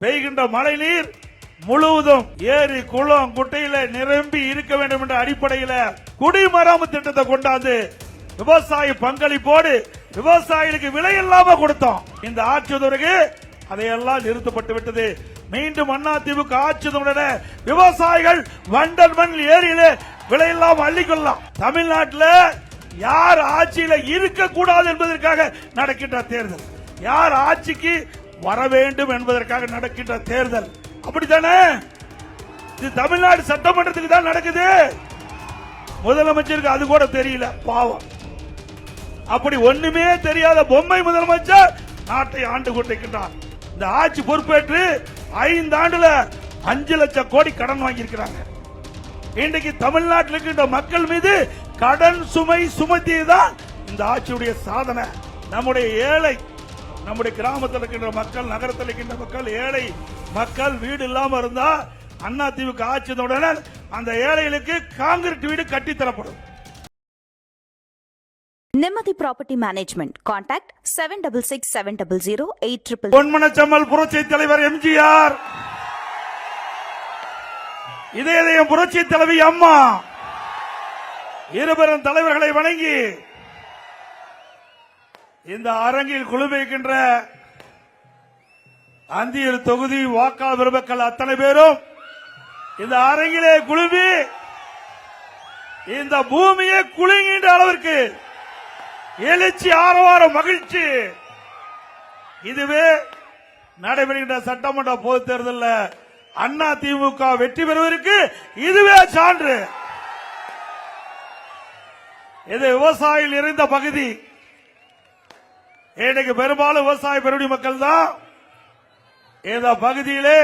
பெய்கின்ற மழை நீர் முழுவதும் ஏரி குளம் குட்டையில நிரம்பி இருக்க வேண்டும் என்ற அடிப்படையில் குடிமராமத்து திட்டத்தை கொண்டாந்து விவசாய பங்களிப்போடு விவசாயிகளுக்கு விலை இல்லாம கொடுத்தோம். இந்த ஆட்சியதற்கு அதையெல்லாம் நிறுத்தப்பட்டு விட்டது. மீண்டும் அதிமுக ஆட்சியுடனே விவசாயிகள் வண்டல் மண் ஏரியில விலை இல்லாம அள்ளிக்கொள்ளலாம். தமிழ்நாட்டில் யார் ஆட்சியில இருக்கக்கூடாது என்பதற்காக நடக்கின்ற தேர்தல், யார் ஆட்சிக்கு வர வேண்டும் என்பதற்காக நடக்கின்ற தேர்தல். அப்படித்தானே? இது தமிழ்நாடு சட்டமன்றத்துக்கு தான் நடக்குது. முதலமைச்சருக்கு அது கூட தெரியல, பாவம். அப்படி ஒண்ணுமே தெரியாத பொம்மை முதலமைச்சர் நாட்டை ஆண்டு கொண்டிருக்கின்றார். இந்த ஆட்சி பொறுப்பேற்று 5 ஆண்டுல 5 லட்சம் கோடி கடன் வாங்கியிருக்கிறாங்க. இன்றைக்கு தமிழ்நாட்டில் இருக்கின்ற மக்கள் மீது கடன் சுமை சுமத்தியதுதான் இந்த ஆட்சியுடைய சாதனை. நம்முடைய ஏழை, நம்முடைய கிராமத்தில் இருக்கின்ற மக்கள், நகரத்தில் இருக்கின்ற மக்கள், ஏழை மக்கள் வீடு இல்லாம இருந்தா அதிமுக ஆட்சியுடன் அந்த ஏழைகளுக்கு கான்கிரீட் வீடு கட்டி தரப்படும். நிம்மதி ப்ராப்பர்ட்டி மேனேஜ்மெண்ட். கான்டாக்ட் 7667008800. பொன்மனச்சம்மல் புரட்சி தலைவர் எம்ஜிஆர், இதயம் புரட்சி தலைவி அம்மா, இருபெரும் தலைவர்களை வணங்கி இந்த அரங்கில் குழுமிருக்கின்ற அந்தியூர் தொகுதி வாக்காளர் பெருமக்கள் அத்தனை பேரும் இந்த அரங்கிலே குழுமி இந்த பூமியை குலுங்குகின்ற அளவிற்கு எழுச்சி, ஆரவாரம், மகிழ்ச்சி. இதுவே நடைபெறுகின்ற சட்டமன்ற பொதுத் தேர்தலில் அதிமுக வெற்றி பெறுவதற்கு இதுவே சான்று. இது விவசாயிகள் நிறைந்த பகுதி. இன்னைக்கு பெரும்பாலும் விவசாய பெருடி மக்கள் தான் இந்த பகுதியிலே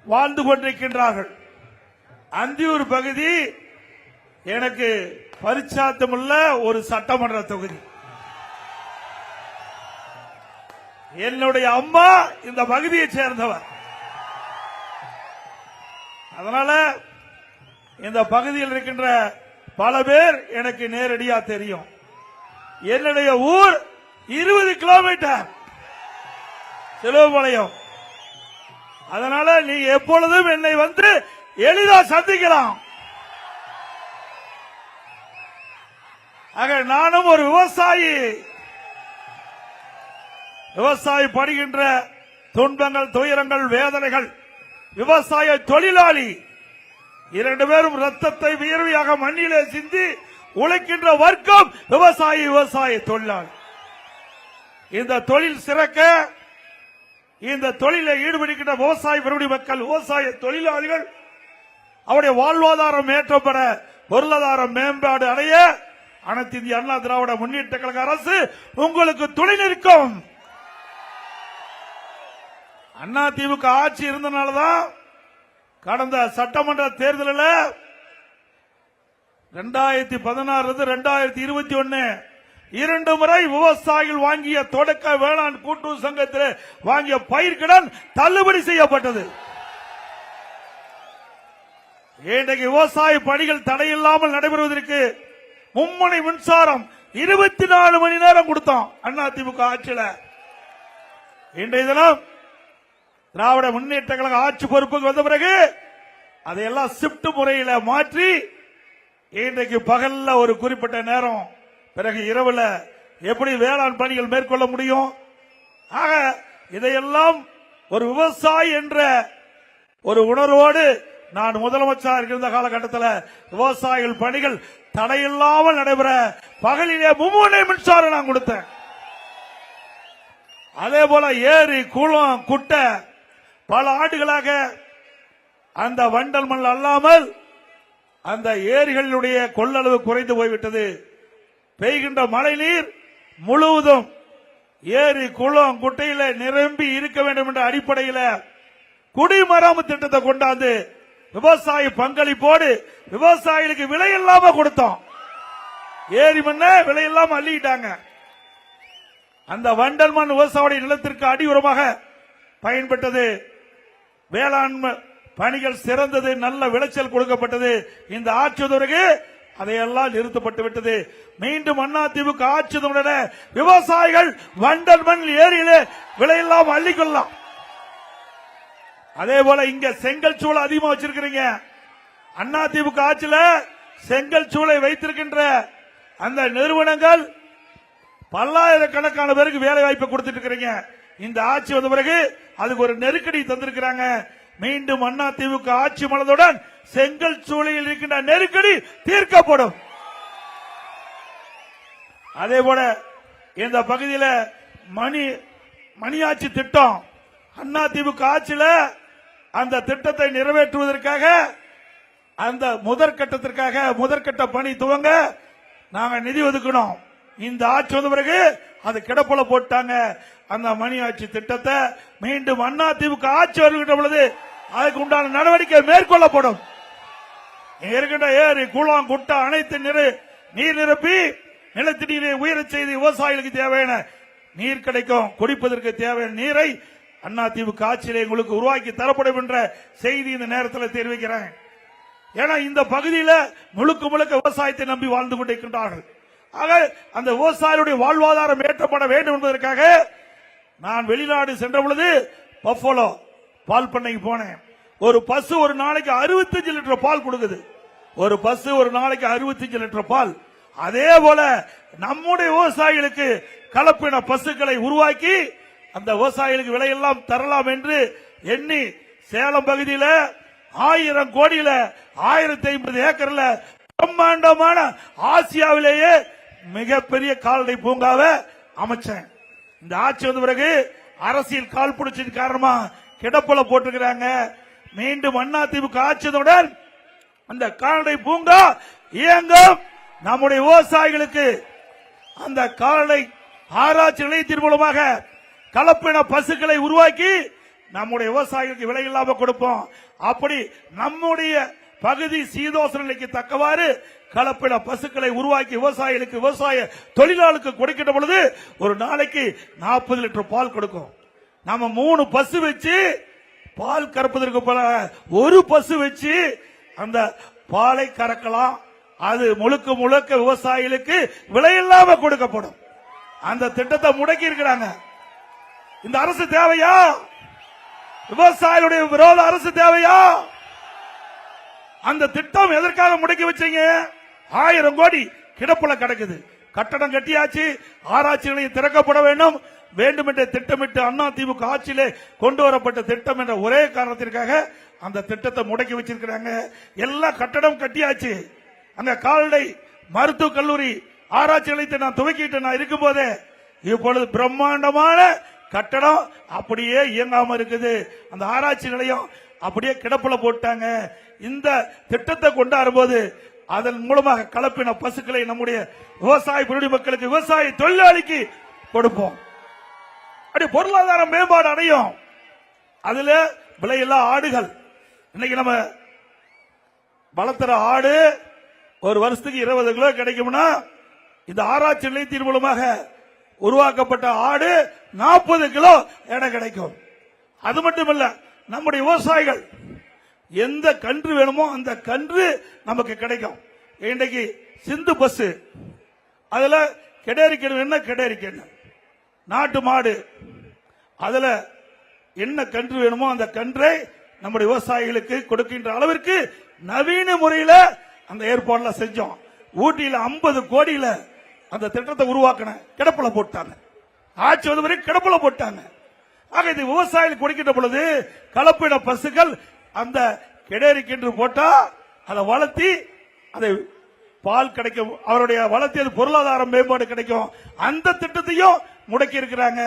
வாழ்ந்து கொண்டிருக்கின்றார்கள். அந்தியூர் பகுதி எனக்கு பரிச்சாத்தமுள்ள ஒரு சட்டமன்ற தொகுதி. என்னுடைய அம்மா இந்த பகுதியை சேர்ந்தவர். அதனால இந்த பகுதியில் இருக்கின்ற பல பேர் எனக்கு நேரடியா தெரியும். என்னுடைய ஊர் 20 கிலோமீட்டர் சிலுவம்பாளையம். அதனால நீ எப்பொழுதும் என்னை வந்து எளிதா சந்திக்கலாம். ஆக நானும் ஒரு விவசாயி. விவசாயி படுகின்ற துன்பங்கள், துயரங்கள், வேதனைகள், விவசாய தொழிலாளி, 2 பேரும் ரத்தத்தை வியர்வையாக மண்ணிலே சிந்தி உழைக்கின்ற வர்க்கம் விவசாயி, விவசாய தொழிலாளி. இந்த தொழில் சிறக்க, இந்த தொழிலில் ஈடுபடுகின்ற விவசாய பெருடி மக்கள், விவசாய தொழிலாளிகள் அவருடைய வாழ்வாதாரம் ஏற்றப்பட, பொருளாதார மேம்பாடு அடைய அனைத்து இந்திய அண்ணா திராவிட முன்னேற்ற கழக அரசு உங்களுக்கு துணை நிற்கும். அதிமுக ஆட்சி இருந்தனால்தான் கடந்த சட்டமன்ற தேர்தலில் 2016 2021 2 முறை விவசாயிகள் வாங்கிய தொடக்க வேளாண் கூட்டுறவு சங்கத்தில் வாங்கிய பயிர்க்கடன் தள்ளுபடி செய்யப்பட்டது. இன்றைக்கு விவசாய பணிகள் தடையில்லாமல் நடைபெறுவதற்கு மும்முனை மின்சாரம் 24 மணி நேரம் கொடுத்தோம் அதிமுக ஆட்சியில். இன்றைய தினம் திராவிட முன்னேற்ற கழக ஆட்சி பொறுப்புக்கு வந்த பிறகு அதையெல்லாம் ஷிப்ட் முறையில் மாற்றி இன்றைக்கு பகல்ல ஒரு குறிப்பிட்ட நேரம், பிறகு இரவுல எப்படி வேளாண் பணிகள் மேற்கொள்ள முடியும். ஆக இதையெல்லாம் ஒரு விவசாயி என்ற ஒரு உணர்வோடு நான் முதலமைச்சராக இருந்த காலகட்டத்தில் விவசாயிகள் பணிகள் தடையில்லாமல் நடைபெற பகலிலே மும்முனை மின்சாரம் நான் கொடுத்தேன். அதே போல ஏரி குளம் குட்டை பல ஆண்டுகளாக அந்த வண்டல் மண் அல்லாமல் அந்த ஏரிகளுடைய கொள்ளளவு குறைந்து போய்விட்டது. பெய்கின்ற மழை நீர் முழுவதும் ஏரி குளம் குட்டையில நிரம்பி இருக்க வேண்டும் என்ற அடிப்படையில் குடிமராமத்து திட்டத்தை கொண்டாந்து விவசாய பங்களிப்போடு விவசாயிகளுக்கு விலை இல்லாம கொடுத்தோம். ஏரி மண்ண விலை இல்லாம அள்ளிட்டாங்க. அந்த வண்டல் மண் விவசாய நிலத்திற்கு அடி உரமாக பயன்பட்டது. வேளாண்மை பணிகள் சிறந்தது, நல்ல விளைச்சல் கொடுக்கப்பட்டது. இந்த ஆட்சியதற்கு அதையெல்லாம் நிறுத்தப்பட்டு விட்டது. மீண்டும் அதிமுக ஆட்சியுடனே விவசாயிகள் வண்டல் மண் ஏரியிலே விலையில்லாம அள்ளிக்கொள்ளலாம். அதே போல இங்க செங்கல் சூளை அதிகமா வச்சிருக்கிறீங்க. அண்ணா திமுக ஆட்சியில செங்கல் சூளை வைத்திருக்கின்ற அந்த நிறுவனங்கள் பல்லாயிரக்கணக்கான பேருக்கு வேலை வாய்ப்பை கொடுத்துட்டு இருக்கிறீங்க. இந்த ஆட்சி வந்த பிறகு அதுக்கு ஒரு நெருக்கடி தந்திருக்கிறாங்க. மீண்டும் அண்ணா திமுக ஆட்சி மலர்ந்தவுடன் செங்கல் சூளையில் இருக்கின்ற நெருக்கடி தீர்க்கப்படும். அதே போல இந்த பகுதியில் மணியாட்சி திட்டம் அண்ணா திமுக ஆட்சியில அந்த திட்டத்தை நிறைவேற்றுவதற்காக அந்த முதற்கட்ட பணி துவங்க நாங்க நிதி ஒதுக்கணும். இந்த ஆட்சி வந்த பிறகு அது கிடப்புல போட்டாங்க. அந்த மணியாட்சி திட்டத்தை மீண்டும் அண்ணா திமுக ஆட்சி வருகின்ற பொழுது அதுக்கு உண்டான நடவடிக்கை மேற்கொள்ளப்படும். இருக்கின்ற ஏரி குளம் குட்டை அனைத்து நீர் நிரப்பி நிலத்தடி நீரை உயரச் செய்து விவசாயிகளுக்கு தேவையான நீர் கிடைக்கும். குடிப்பதற்கு தேவையான நீரை அண்ணா திமுக ஆட்சியிலே உங்களுக்கு உருவாக்கி தரப்படும் என்ற செய்தி இந்த நேரத்தில் தெரிவிக்கிறேன். ஏன்னா இந்த பகுதியில் முழுக்க விவசாயத்தை நம்பி வாழ்ந்து கொண்டிருக்கின்றார்கள். ஆக அந்த விவசாயிகளுடைய வாழ்வாதாரம் ஏற்றப்பட வேண்டும் என்பதற்காக நான் வெளிநாடு சென்ற பொழுது பஃபலோ பால் பண்ணைக்கு போனேன். ஒரு பசு ஒரு நாளைக்கு 65 லிட்டர் பால் கொடுக்குது. ஒரு பசு ஒரு நாளைக்கு 65 லிட்டர் பால். அதே போல நம்முடைய விவசாயிகளுக்கு கலப்பின பசுக்களை உருவாக்கி அந்த விவசாயிகளுக்கு விலையெல்லாம் தரலாம் என்று எண்ணி சேலம் பகுதியில் 1000 கோடியில 1050 ஏக்கர்ல பிரம்மாண்டமான ஆசியாவிலேயே மிகப்பெரிய கால்நடை பூங்காவை அமைச்சேன். இந்த ஆட்சி வந்த பிறகு அரசியல் கால் பிடிச்சது காரணமா கிடப்புல போட்டுக்கிறாங்க. மீண்டும் அண்ணா திமுக ஆட்சியுடன் அந்த கால்நடை பூங்கா இயங்கும். நம்முடைய விவசாயிகளுக்கு அந்த கால்நடை ஆராய்ச்சி நிலையத்தின் மூலமாக கலப்பின பசுக்களை உருவாக்கி நம்முடைய விவசாயிகளுக்கு விலை இல்லாம கொடுப்போம். அப்படி நம்முடைய பகுதி சீதோசன நிலைக்கு தக்கவாறு கலப்பின பசுக்களை உருவாக்கி விவசாயிகளுக்கு விவசாய தொழிலாளருக்கு கொடுக்கின்ற பொழுது ஒரு நாளைக்கு 40 லிட்டர் பால் கொடுக்கும். நம்ம 3 பசு வச்சு பால் கறப்பதற்கு போல ஒரு பசு வச்சு அந்த பாலை கறக்கலாம். அது முழுக்க விவசாயிகளுக்கு விலையில்லாம கொடுக்கப்படும். அந்த திட்டத்தை முடக்கி இருக்கிறாங்க. இந்த அரசு தேவையா? விவசாயிகளுடைய விரோத அரசு தேவையா? அந்த திட்டம் எதற்காக முடக்கி வச்சீங்க? 1000 கோடி கிடப்புல கிடக்குது. கட்டடம் கட்டியாச்சு. ஆராய்ச்சி நிலையம் திறக்கப்பட வேண்டும் என்ற திட்டமிட்டு அண்ணா திமுக ஆட்சியிலே கொண்டு வரப்பட்ட திட்டம் என்ற ஒரே காரணத்திற்காக அந்த திட்டத்தை முடக்கி வச்சிருக்கிறாங்க. எல்லா கட்டடம் கட்டியாச்சு. அங்க கால்நடை மருத்துவக் கல்லூரி ஆராய்ச்சி நிலையத்தை நான் துவக்கிட்டு நான் இருக்கும் போதே இப்பொழுது பிரம்மாண்டமான கட்டடம் அப்படியே இயங்காம இருக்குது. அந்த ஆராய்ச்சி நிலையம் அப்படியே கிடப்புல போட்டாங்க. இந்த திட்டத்தை கொண்டாடும் போது அதன் மூலமாக கலப்பின பசுக்களை நம்முடைய விவசாய மக்களுக்கு விவசாய தொழிலாளிக்கு கொடுப்போம். அப்படி பொருளாதார மேம்பாடு அடையும். அதுல விலையில்லா ஆடுகள் இன்னைக்கு நம்ம வளர்த்துற ஆடு ஒரு வருஷத்துக்கு 20 கிலோ கிடைக்கும்னா இந்த ஆராய்ச்சி நிலையத்தின் மூலமாக உருவாக்கப்பட்ட ஆடு 40 கிலோ எடை கிடைக்கும். அது மட்டுமல்ல, நம்முடைய விவசாயிகள் எந்த கன்று வேணுமோ அந்த கன்று நமக்கு கிடைக்கும். இன்றைக்கு சிந்து பஸ் அதுல கெடேரிக்கணும் நாட்டு மாடு அதுல என்ன கன்று வேணுமோ அந்த கன்றை நம்முடைய விவசாயிகளுக்கு கொடுக்கின்ற அளவிற்கு நவீன முறையில் அந்த ஏற்பாடுல செஞ்சோம். ஊட்டியில 50 கோடியில அந்த திட்டத்தை உருவாக்கின கிடப்புல போட்டாங்க. ஆட்சி வந்த வரை கிடப்புல போட்டாங்க. ஆக இது விவசாயிகள் கொடுக்கின்ற பொழுது கலப்பின பசுக்கள் அந்த கெடேரிக்கென்று போட்டா அதை வளர்த்தி அதை பால் கிடைக்கும். அவருடைய வளர்த்தி அது பொருளாதார மேம்பாடு கிடைக்கும். அந்த திட்டத்தையும் முடக்கி இருக்கிறாங்க.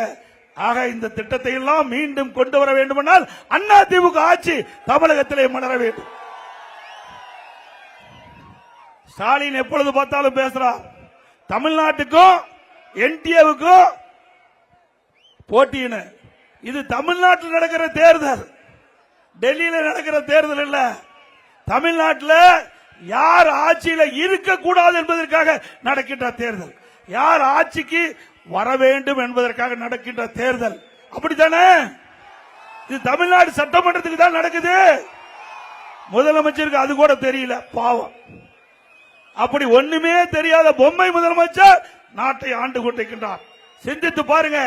ஆக இந்த திட்டத்தை எல்லாம் மீண்டும் கொண்டு வர வேண்டுமென்றால் அண்ணா திமுக ஆட்சி தமிழகத்திலே மலர வேண்டும். ஸ்டாலின் எப்பொழுது பார்த்தாலும் பேசுறார். தமிழ்நாட்டுக்கும் என்டிஏவுக்கும் போட்டின்னு. இது தமிழ்நாட்டில் நடக்கிற தேர்தல், டெல்லியில் நடக்கிற தேர்தல் இல்ல. தமிழ்நாட்டில் யார் ஆட்சியில் இருக்கக்கூடாது என்பதற்காக நடக்கின்ற தேர்தல், யார் ஆட்சிக்கு வர வேண்டும் என்பதற்காக நடக்கின்ற தேர்தல். அப்படித்தானே? இது தமிழ்நாடு சட்டமன்றத்துக்கு தான் நடக்குது. முதலமைச்சருக்கு அது கூட தெரியல, பாவம். அப்படி ஒண்ணுமே தெரியாத பொம்மை முதலமைச்சர் நாட்டை ஆண்டு கொண்டிருக்கின்றார். சிந்தித்து பாருங்க.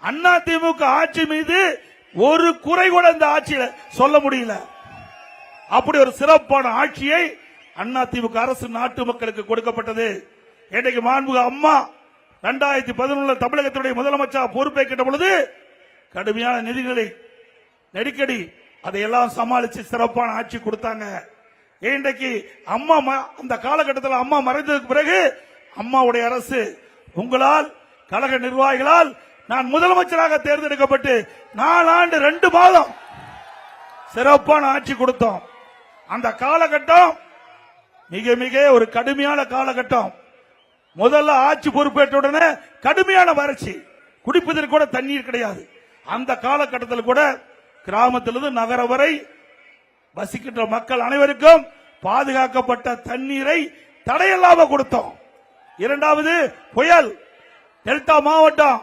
அண்ணா திமுக ஆட்சி மீது ஒரு குறை கூட இந்த ஆட்சியில சொல்ல முடியல. அப்படி ஒரு சிறப்பான ஆட்சியை அதிமுக அரசு நாட்டு மக்களுக்கு கொடுக்கப்பட்டது. இன்றைக்கு மாண்புமிகு அம்மா 2011 தமிழகத்தினுடைய முதலமைச்சர் பொறுப்பேற்கின்ற பொழுது கடுமையான நிதிகளை நெருக்கடி அதையெல்லாம் சமாளிச்சு சிறப்பான ஆட்சி கொடுத்தாங்க. இன்றைக்கு அம்மா அந்த காலகட்டத்தில் அம்மா மறைந்ததுக்கு பிறகு அம்மாவுடைய அரசு உங்களால் கழக நிர்வாகிகளால் நான் முதலமைச்சராக தேர்ந்தெடுக்கப்பட்டு 4 ஆண்டு 2 மாதம் சிறப்பான ஆட்சி கொடுத்தோம். அந்த காலகட்டம் மிக மிக ஒரு கடுமையான காலகட்டம். முதல்ல ஆட்சி பொறுப்பேற்றுடனே கடுமையான வறட்சி, குடிப்பதற்கு கூட தண்ணீர் கிடையாது. அந்த காலகட்டத்தில் கூட கிராமத்திலிருந்து நகரம் வரை வசிக்கின்ற மக்கள் அனைவருக்கும் பாதுகாக்கப்பட்ட தண்ணீரை தடையில்லாம கொடுத்தோம். இரண்டாவது புயல், டெல்டா மாவட்டம்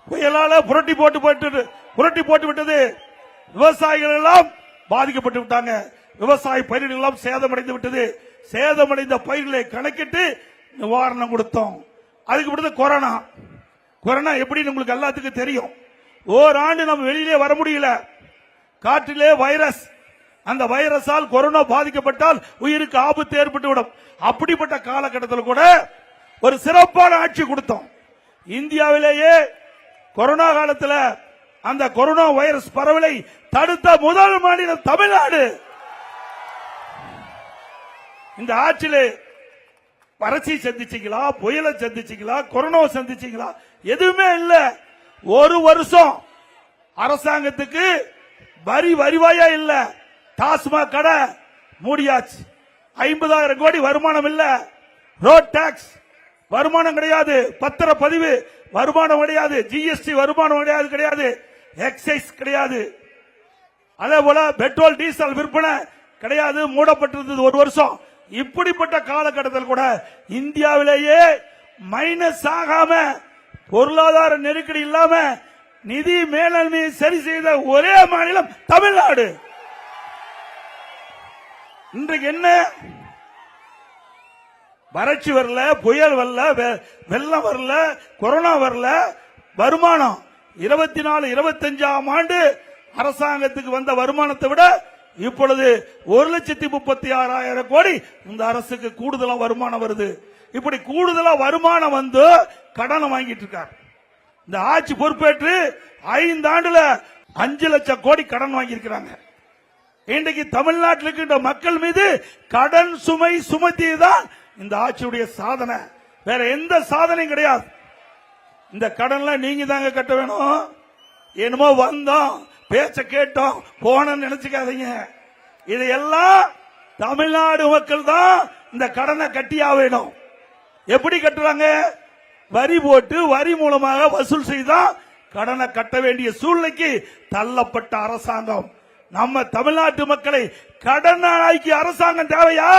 புயலால புரட்டி போட்டு விட்டது. விவசாயிகள் எல்லாம் பாதிக்கப்பட்டு விட்டாங்க. விவசாய பயிர்கள் எல்லாம் சேதமடைந்து விட்டது. சேதமடைந்த பயிர்களை கணக்கிட்டு நிவாரணம் கொடுத்தோம். அதுக்கு பிறகு கொரோனா எப்படின்னு உங்களுக்கு எல்லாத்துக்கும் தெரியும். ஓராண்டு நம்ம வெளியிலே வர முடியல. காற்றிலே வைரஸ், அந்த வைரஸால் கொரோனா பாதிக்கப்பட்டால் உயிருக்கு ஆபத்து ஏற்பட்டுவிடும். அப்படிப்பட்ட காலகட்டத்தில் கூட ஒரு சிறப்பான ஆட்சி கொடுத்தோம். இந்தியாவிலேயே கொரோனா காலத்தில் அந்த கொரோனா வைரஸ் பரவலை தடுத்த முதல் மாநிலம் தமிழ்நாடு. இந்த ஆட்சியிலே வறட்சி சந்திச்சீங்களா, புயலை சந்திச்சீங்களா, கொரோனா சந்திச்சீங்களா? எதுவுமே இல்ல. ஒரு வருஷம் அரசாங்கத்துக்கு வருவாயா இல்ல. டாஸ்மாக் கடை மூடியாச்சு. 50,000 கோடி வருமானம் இல்ல. ரோட் டாக்ஸ் வருமானம் கிடையாது. பத்திரப்பதிவு வருமானம் கிடையாது. ஜிஎஸ்டி வருமானம் கிடையாது. எக்ஸைஸ் கிடையாது. அதே போல பெட்ரோல் டீசல் விற்பனை கிடையாது, மூடப்பட்டிருந்தது ஒரு வருஷம். இப்படிப்பட்ட காலகட்டத்தில் கூட இந்தியாவிலேயே மைனஸ் ஆகாம, பொருளாதார நெருக்கடி இல்லாம நிதி மேலாண்மையை சரி செய்த ஒரே மாநிலம் தமிழ்நாடு. இன்றைக்கு என்ன வறட்சி வரல, புயல் வரல, வெள்ளம் வரல, கொரோனா வரல. வருமானம் 24-25 ஆண்டு அரசாங்கத்துக்கு வந்த வருமானத்தை விட இப்பொழுது 1,36,000 கோடி இந்த அரசுக்கு கூடுதலா வருமானம் வருது. இப்படி கூடுதலா வருமானம் வந்து கடனை வாங்கிட்டு இருக்கார். இந்த ஆட்சி பொறுப்பேற்று 5 ஆண்டுல 5 லட்சம் கோடி கடன் வாங்கி இருக்கிறாங்க. இன்றைக்கு தமிழ்நாட்டில் இருக்கின்ற மக்கள் மீது கடன் சுமை சுமத்தியதுதான் இந்த ஆட்சியுடைய சாதனை. வேற எந்த சாதனையும் கிடையாது. இந்த கடன்லாம் நீங்க தாங்க கட்ட வேணும். என்னமோ வந்தோம், பேச்ச கேட்டோம், போனோம்னு நினைச்சுக்காதீங்க. இதையெல்லாம் தமிழ்நாடு மக்கள் தான் இந்த கடனை கட்டியா வேணும். எப்படி கட்டுறாங்க? வரி போட்டு வரி மூலமாக வசூல் செய்தான் கடனை கட்ட வேண்டிய சூழ்நிலைக்கு தள்ளப்பட்ட அரசாங்கம். நம்ம தமிழ்நாட்டு மக்களை கடனாளிக்கு அரசாங்கம் தேவையா?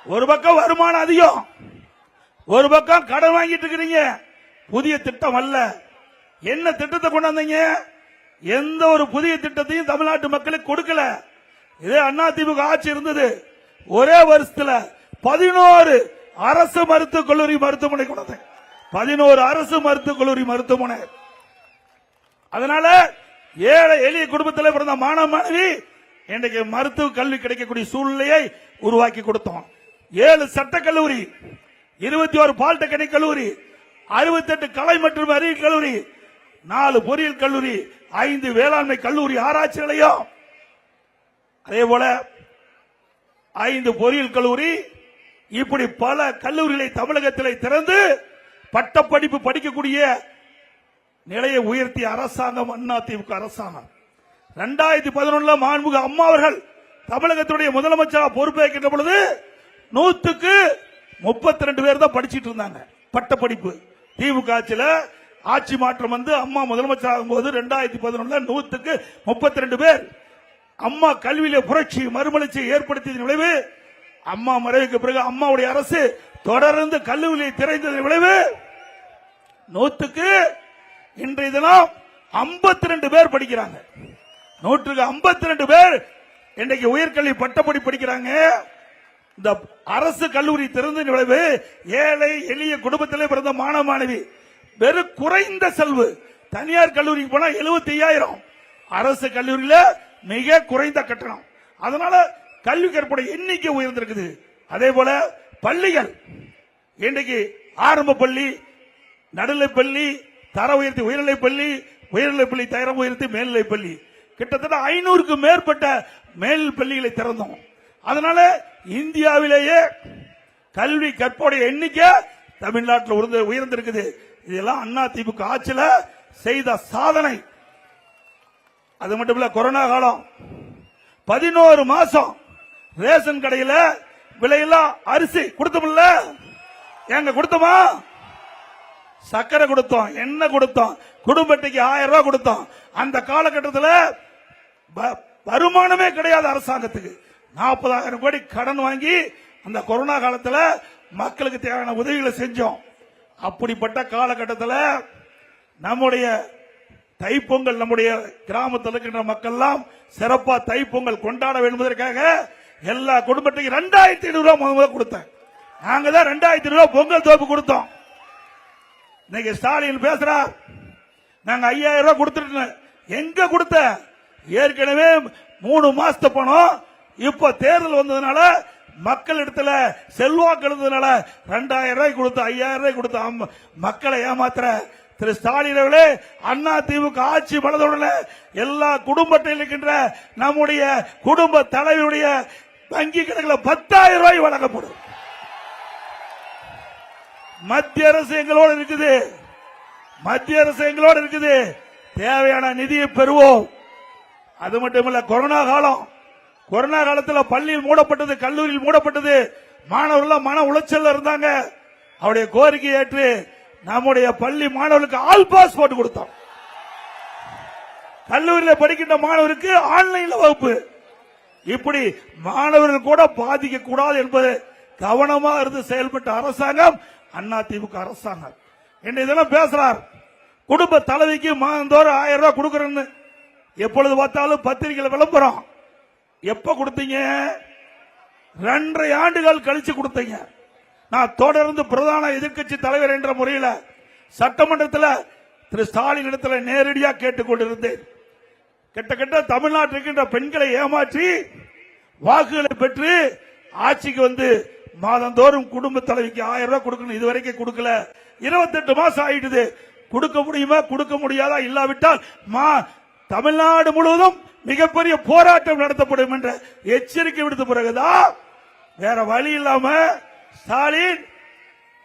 ஒரு பக்கம் வருமானம் அதிகம், ஒரு பக்கம் கடன் வாங்கிட்டு இருக்கிறீங்க. புதிய திட்டம் அல்ல. என்ன திட்டத்தை கொண்டாந்தீங்க? எந்த ஒரு புதிய திட்டத்தையும் தமிழ்நாட்டு மக்களுக்கு கொடுக்கல. இதே அதிமுக ஆட்சி இருந்தது, ஒரே வருஷத்துல 11 அரசு மருத்துவக் கல்லூரி மருத்துவமனை கொண்டது. 11 அரசு மருத்துவக் கல்லூரி மருத்துவமனை. அதனால ஏழை எளிய குடும்பத்தில் பிறந்த மாணவ மாணவி இன்றைக்கு மருத்துவ கல்வி கிடைக்கக்கூடிய சூழ்நிலையை உருவாக்கி கொடுத்தோம். 7 சட்டக்கல்லூரி, 21 பாலிடெக்னிக் கல்லூரி, 68 கலை மற்றும் அறிவியல் கல்லூரி, 4 பொறியியல் கல்லூரி, 5 வேளாண்மை கல்லூரி ஆராய்ச்சி நிலையம், அதே போல 5 பொறியியல் கல்லூரி, இப்படி பல கல்லூரிகளை தமிழகத்தில் திறந்து பட்டப்படிப்பு படிக்கக்கூடிய நிலையை உயர்த்திய அரசாங்கம் அதிமுக அரசாங்கம். 2011 மாண்புமிகு அம்மா அவர்கள் தமிழகத்துடைய முதலமைச்சராக பொறுப்பேற்கின்ற பொழுது 100க்கு 32 பேர் தான் படிச்சிட்டு இருந்தாங்க பட்டப்படிப்பு. திமுக ஆட்சியில ஆட்சி மாற்றம் வந்து அம்மா முதலமைச்சர் ஆகும் போது 2011 100க்கு 32 பேர். அம்மா கல்வியில புரட்சி மறுமலர்ச்சியை ஏற்படுத்திய விளைவு, அம்மா மறைவுக்கு பிறகு அம்மாவுடைய அரசு தொடர்ந்து கல்லூரியை திறந்ததன் விளைவு 100க்கு இன்றைய தினம் 52 பேர் படிக்கிறாங்க. 100க்கு 52 பேர் இன்றைக்கு உயர்கல்வி பட்டப்படி படிக்கிறாங்க. இந்த அரசு கல்லூரி திறந்த விளைவு ஏழை எளிய குடும்பத்திலே பிறந்த மாணவ மாணவி வெறும் குறைந்த செலவு தனியார் கல்லூரிக்கு போனா 75,000, அரசு கல்லூரியில மிக குறைந்த கட்டணம். அதனால கல்வி கற்புடைய எண்ணிக்கை உயர்ந்திருக்குது. அதே போல பள்ளிகள் இன்றைக்கு ஆரம்ப பள்ளி, நடுநிலை பள்ளி, தர உயர்த்தி உயர்நிலை பள்ளி, உயர்நிலை பள்ளி தரம் உயர்த்தி மேல்நிலை பள்ளி, கிட்டத்தட்ட 500க்கும் மேற்பட்ட மேல் பள்ளிகளை திறந்தோம். அதனால இந்தியாவிலேயே கல்வி கற்போடைய எண்ணிக்கை தமிழ்நாட்டில் உயர்ந்திருக்குது. இதெல்லாம் அண்ணா திமுக ஆட்சியில செய்த சாதனை. அது மட்டும் இல்ல, கொரோனா காலம் 11 மாசம் ரேஷன் கடையில விலையெல்லாம் அரிசி கொடுத்தோம்ல, எங்க கொடுத்தோமா? சக்கரை கொடுத்தோம், எண்ணெய் கொடுத்தோம், குடும்பத்துக்கு 1000 ரூபாய் கொடுத்தோம். அந்த காலகட்டத்தில் வருமானமே கிடையாது அரசாங்கத்துக்கு. 40,000 கோடி கடன் வாங்கி அந்த கொரோனா காலத்தில் மக்களுக்கு தேவையான உதவிகளை செஞ்சோம். அப்படிப்பட்ட காலகட்டத்தில் நம்முடைய தைப்பொங்கல், நம்முடைய கிராமத்தில் இருக்கின்ற மக்கள் எல்லாம் சிறப்பா தைப்பொங்கல் கொண்டாட வேண்டும் என்பதற்காக எல்லா குடும்பத்துக்கு 2,500 ரூபாய் முதல்ல கொடுத்தேன். நாங்க தான் 2,500 ரூபாய் பொங்கல் தோப்பு கொடுத்தோம். இன்னைக்கு ஸ்டாலின் பேசுறார், நாங்க 5,000 ரூபாய் கொடுத்துட்டு, எங்க கொடுத்த? ஏற்கனவே 3 மாசத்து பணம். இப்ப தேர்தல் வந்ததுனால மக்கள் இடத்துல செல்வாக்கு இருந்ததுனால 2,000 ரூபாய் கொடுத்து 5,000 ரூபாய் கொடுத்து மக்களை ஏமாத்துற திரு ஸ்டாலின் அவர்களே, அண்ணா திமுக ஆட்சி பலதுடனே எல்லா குடும்பத்தில் இருக்கின்ற நம்முடைய குடும்ப தலைவருடைய வங்கி கணக்கில் 10,000 ரூபாய் வழங்கப்படும். மத்திய அரசு எங்களோடு இருக்குது, மத்திய அரசு எங்களோடு இருக்குது. தேவையான நிதியை பெறுவோம். அது மட்டுமல்ல, கொரோனா காலம், கொரோனா காலத்தில் பள்ளியில் மூடப்பட்டது, கல்லூரியில் மூடப்பட்டது, மாணவர்கள் மன உளைச்சல் இருந்தாங்க. அவருடைய கோரிக்கை ஏற்று நம்முடைய பள்ளி மாணவர்களுக்கு ஆல் பாஸ் போட்டு கொடுத்தோம். கல்லூரியில் படிக்கின்ற மாணவருக்கு ஆன்லைன்ல வகுப்பு. இப்படி மாணவர்கள் கூட பாதிக்க கூடாது என்பது கவனமாக இருந்து செயல்பட்ட அரசாங்கம் அண்ணா திமுக அரசாங்கம். என்ன இதெல்லாம் பேசுறார், குடும்ப தலைவிக்கு மாதந்தோறும் 1000 ரூபாய் கொடுக்கறேன்னு எப்பொழுது பார்த்தாலும் பத்திரிகையில் விளம்பரம். எப்ப கொடுத்தீங்க? 2.5 ஆண்டுகள் கழிச்சு கொடுத்தீங்க. நான் தொடர்ந்து பிரதான எதிர்க்கட்சி தலைவர் என்ற முறையில் சட்டமன்றத்தில் திரு ஸ்டாலின் இடத்துல நேரடியாக கேட்டுக்கொண்டிருந்தேன். கிட்டத்தட்ட தமிழ்நாட்டில் இருக்கின்ற பெண்களை ஏமாற்றி வாக்குகளை பெற்று ஆட்சிக்கு வந்து மாதந்தோறும் குடும்ப தலைவிக்கு 1000 ரூபாய் கொடுக்கணும். இதுவரைக்கும் கொடுக்கல. 28 மாசம் ஆயிடுது. கொடுக்க முடியுமா? கொடுக்க முடியாதா? இல்லாவிட்டால் தமிழ்நாடு முழுவதும் மிகப்பெரிய போராட்டம் நடத்தப்படும் என்ற எச்சரிக்கை விடுத்த பிறகுதான் வேற வழி இல்லாம ஸ்டாலின்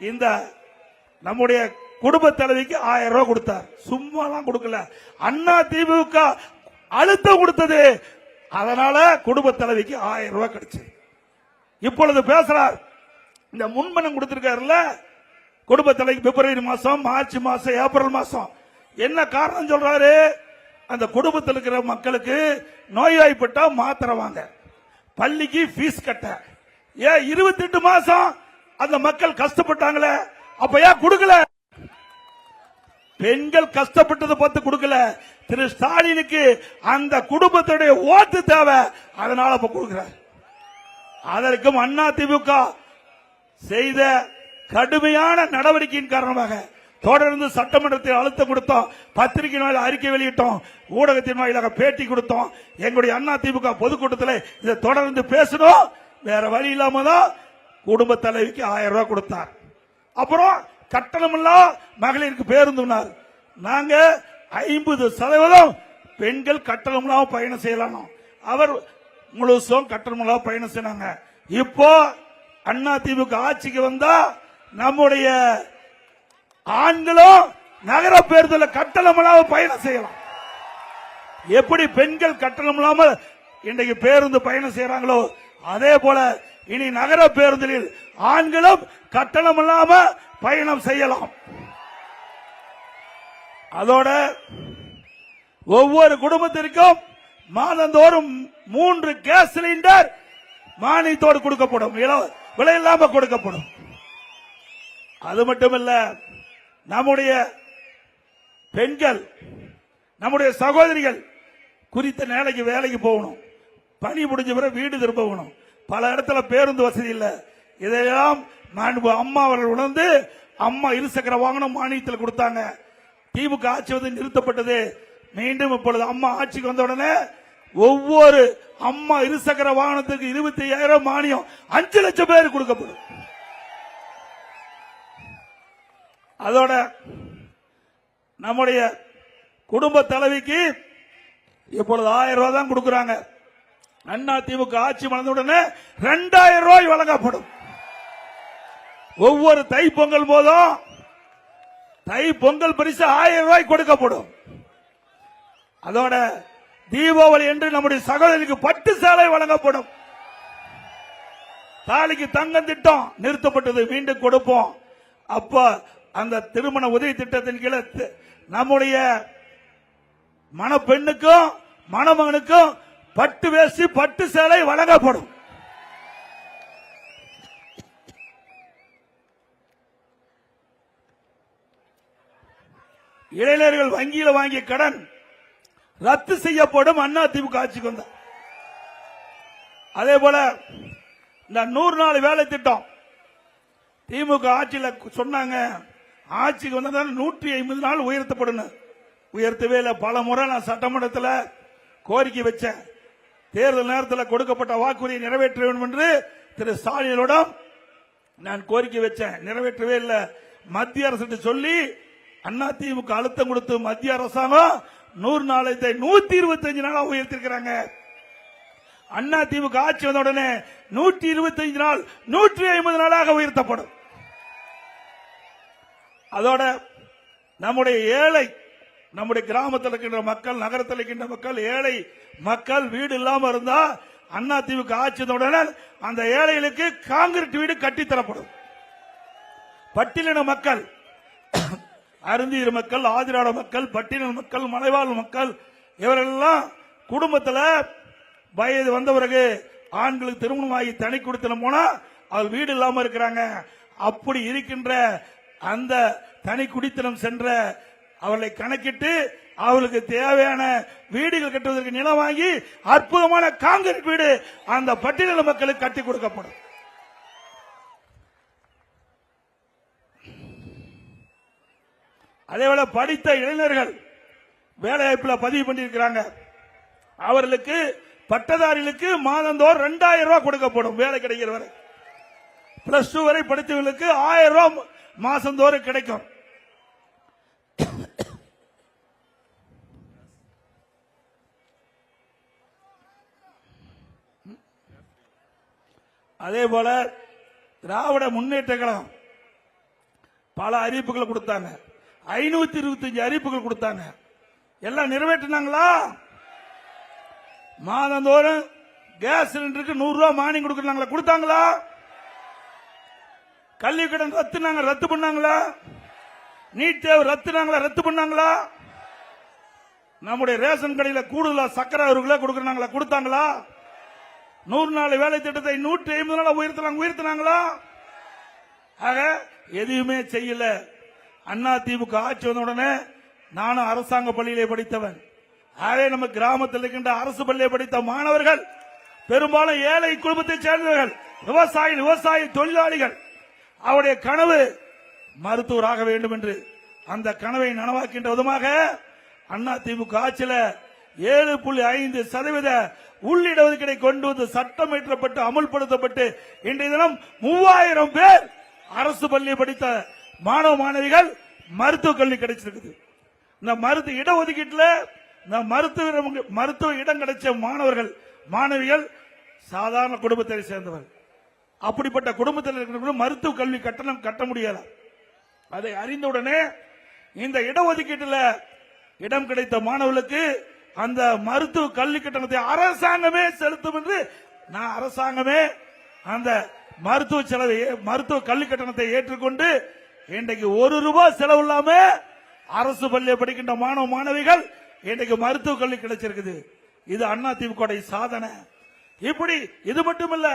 இந்த நம்முடைய குடும்ப தலைவிக்கு 1000 ரூபாய் கொடுத்தார். சும்மாலாம் கொடுக்கல, அண்ணா திமுக அழுத்தம் கொடுத்தது. அதனால குடும்ப தலைவிக்கு 1000 ரூபாய் கிடைச்சு. இப்பொழுது பேசுறார், இந்த முன்பணம் கொடுத்திருக்காருல்ல குடும்ப தலைவிக்கு பிப்ரவரி மாசம், மார்ச் மாசம், ஏப்ரல் மாசம். என்ன காரணம் சொல்றாரு? அந்த குடும்பத்தில் இருக்கிற மக்களுக்கு நோய்வாய்ப்பட்டா மாத்திரை வாங்க, பள்ளிக்கு பீஸ் கட்ட. ஏன் 28 மாசம் அந்த மக்கள் கஷ்டப்பட்டாங்களே, அப்ப ஏன் கொடுக்கல? பெண்கள் கஷ்டப்பட்டதை பார்த்து கொடுக்கல. திரு ஸ்டாலினுக்கு அந்த குடும்பத்துடைய ஓட்டு தேவை, அதனால அப்ப கொடுக்கிறார். அதற்கும் அண்ணா திமுக செய்த கடுமையான நடவடிக்கையின் காரணமாக தொடர்ந்து சட்டமன்றத்தில் அழுத்தம் கொடுத்தோம், பத்திரிகை வாயிலாக அறிக்கை வெளியிட்டோம், ஊடகத்தின் வாயிலாக பேட்டி கொடுத்தோம். எங்களுடைய அண்ணா திமுக பொதுக்கூட்டத்தில் இதை தொடர்ந்து பேசணும். வேற வழி இல்லாம தான் குடும்ப தலைவிக்கு 1000 ரூபாய் கொடுத்தார். அப்புறம் கட்டணமில்லா மகளிருக்கு பேருந்துனார். நாங்க 50% பெண்கள் கட்டணமில்லாம பயணம் செய்யலாம். அவர் முழுசும் கட்டணமில்லா பயணம் செய்யறாங்க. இப்போ அண்ணா திமுக ஆட்சிக்கு வந்தா நம்முடைய ஆண்களும் நகர பேருந்துல கட்டணம் இல்லாம பயணம் செய்யலாம். எப்படி பெண்கள் கட்டணம் இல்லாமல் இன்றைக்கு பேருந்து பயணம் செய்யறாங்களோ அதே போல இனி நகர பேருந்தில் ஆண்களும் கட்டணம் இல்லாம பயணம் செய்யலாம். அதோட ஒவ்வொரு குடும்பத்திற்கும் மாதந்தோறும் 3 கேஸ் சிலிண்டர் மானியத்தோடு கொடுக்கப்படும், விலை இல்லாம கொடுக்கப்படும். அது மட்டுமல்ல, நம்முடைய பெண்கள், நம்முடைய சகோதரிகள் குறித்த நேரத்துக்கு வேலைக்கு போகணும், பணி முடிஞ்ச பிறகு வீடு திரும்பணும். பல இடத்துல பேருந்து வசதி இல்லை. இதையெல்லாம் அம்மா அவர்கள் உணர்ந்து அம்மா இருசக்கர வாகனம் மானியத்தில் கொடுத்தாங்க. திமுக ஆட்சி வந்து நிறுத்தப்பட்டது. மீண்டும் இப்பொழுது அம்மா ஆட்சிக்கு வந்த உடனே ஒவ்வொரு அம்மா இருசக்கர வாகனத்துக்கு 25,000 மானியம் 5 லட்சம் பேர் கொடுக்கப்படும். அதோட நம்முடைய குடும்ப தலைவிக்கு இப்பொழுது 1000 ரூபாய் தான் கொடுக்கிறாங்க. அண்ணா திமுக ஆட்சி மலர்ந்தவுடனே 2000 ரூபாய் வழங்கப்படும். ஒவ்வொரு தை பொங்கல் போதும் தை பொங்கல் பரிசு 1000 ரூபாய் கொடுக்கப்படும். அதோட தீபாவளி என்று நம்முடைய சகோதரிக்கு பட்டு சேலை வழங்கப்படும். தாலிக்கு தங்கம் திட்டம் நிறுத்தப்பட்டது, மீண்டும் கொடுப்போம். அப்ப அந்த திருமண உதவி திட்டத்தின் கீழே நம்முடைய மணப்பெண்ணுக்கும் மணமகனுக்கும் பட்டு வேஷ்டி பட்டு சேலை வழங்கப்படும். இளைஞர்கள் வங்கியில் வாங்கிய கடன் ரத்து செய்யப்படும். அண்ணா திமுக ஆட்சிக்கு வந்த அதே போல இந்த 100 நாள் வேலை திட்டம் திமுக ஆட்சியில் சொன்னாங்க, ஆட்சிக்கு வந்ததால் 150 நாள் உயர்த்தப்படும். உயர்த்தவே இல்லை. பல முறை நான் சட்டமன்றத்தில் கோரிக்கை வச்சேன். தேர்தல் நேரத்தில் கொடுக்கப்பட்ட வாக்குறுதியை நிறைவேற்ற வேண்டும் என்று திரு ஸ்டாலினிடம் நான் கோரிக்கை வச்சேன். நிறைவேற்றவே இல்லை. மத்திய அரசு சொல்லி அண்ணா திமுக அழுத்தம் கொடுத்து மத்திய அரசாங்கம் 100 நாளத்தை 125 நாளா உயர்த்திருக்கிறாங்க. அண்ணா திமுக ஆட்சி வந்த உடனே 125 நாள் 150 நாளாக உயர்த்தப்படும். அதோட நம்முடைய ஏழை, நம்முடைய கிராமத்தில் இருக்கின்ற மக்கள், நகரத்தில் இருக்கின்ற மக்கள், ஏழை மக்கள் வீடு இல்லாம இருந்தா அண்ணா திமுக ஆட்சி வந்த உடனே அந்த ஏழைகளுக்கு காங்கிரீட் வீடு கட்டித்தரப்படும். பட்டியலின மக்கள், அருந்தியர் மக்கள், ஆதிராட மக்கள், பட்டியல் மக்கள், மலைவாழ் மக்கள், இவரெல்லாம் குடும்பத்தில் வயது வந்த பிறகு ஆண்களுக்கு திருமணமாகி தனி குடித்தனம் போனா அவர் வீடு இல்லாம இருக்கிறாங்க. அப்படி இருக்கின்ற அந்த தனி குடித்தனம் சென்ற அவர்களை கணக்கிட்டு அவர்களுக்கு தேவையான வீடுகள் கட்டுவதற்கு நிலம் வாங்கி அற்புதமான காங்கிரீட் வீடு அந்த பட்டியலின மக்களுக்கு கட்டி கொடுக்கப்படும். அதேபோல படித்த இளைஞர்கள் வேலை வாய்ப்பில் பதிவு பண்ணியிருக்கிறாங்க. அவர்களுக்கு பட்டதாரிகளுக்கு மாதந்தோறும் 2000 ரூபாய் கொடுக்கப்படும். வேலை கிடைக்கிற வரை +2 வரை படித்தவர்களுக்கு 1000 ரூபாய் மாசந்தோறும் கிடைக்கும். அதே போல திராவிட முன்னேற்ற கழகம் பல அறிவிப்புகள் கொடுத்தாங்க. 525 அறிவிப்புகள் கொடுத்தாங்க. எல்லாம் நிறைவேற்றினாங்களா? மாதந்தோறும் கேஸ் சிலிண்டருக்கு 100 ரூபாய் மானியம் கொடுக்கறாங்களா? கொடுத்தாங்களா? கல்வி கடன் ரத்து பண்ணாங்களா? நீட் தேர்வு ரத்து பண்ணாங்களா? நம்முடைய ரேஷன் கடையில் கூடுதலா சக்கரை அவர்களே கொடுக்கறாங்களா? கொடுத்தாங்களா? 100 நாள் வேலை திட்டத்தை 150 நாள் உயர்த்தினாங்களா? ஆக எதுவுமே செய்யல. அண்ணா திமுக ஆட்சி வந்த உடனே நானும் அரசாங்க பள்ளியிலே படித்தவன். ஆகவே நம்ம கிராமத்தில் இருக்கின்ற அரசு பள்ளியை படித்த மாணவர்கள் பெரும்பாலும் ஏழை குடும்பத்தை சேர்ந்தவர்கள், விவசாய தொழிலாளிகள். அவருடைய கனவு மருத்துவராக வேண்டும் என்று அந்த கனவை நனவாக்கின்ற விதமாக அண்ணா திமுக ஆட்சியில் 7.5% உள்ளிடஒதுக்கீடை கொண்டு வந்து சட்டம் இயற்றப்பட்டு அமல்படுத்தப்பட்டு இன்றைய தினம் 3000 பேர் அரசு பள்ளியை படித்த மாணவ மாணவிகள் மருத்துவ கல்வி கிடைச்சிருக்குது. இந்த மருத்துவ இடஒதுக்கீட்டில் இந்த மருத்துவ இடம் கிடைச்ச மாணவர்கள் மாணவிகள் சாதாரண குடும்பத்தை சேர்ந்தவர். அப்படிப்பட்ட குடும்பத்தில் இருக்கிற மருத்துவ கல்வி கட்டணம் கட்ட முடியல. அதை அறிந்தவுடனே இந்த இடஒதுக்கீட்டில் இடம் கிடைத்த மாணவர்களுக்கு அந்த மருத்துவ கல்வி கட்டணத்தை அரசாங்கமே செலுத்தும் என்று நான் அரசாங்கமே அந்த மருத்துவ செலவை மருத்துவ கல்வி கட்டணத்தை ஏற்றுக்கொண்டு இன்றைக்கு 1 ரூபாய் செலவு இல்லாம அரசு பள்ளியை படிக்கின்ற மாணவ மாணவிகள் இன்றைக்கு மருத்துவ கல்வி கிடைச்சிருக்குது. இது அண்ணா திமுக சாதனை. இப்படி இது மட்டுமல்ல,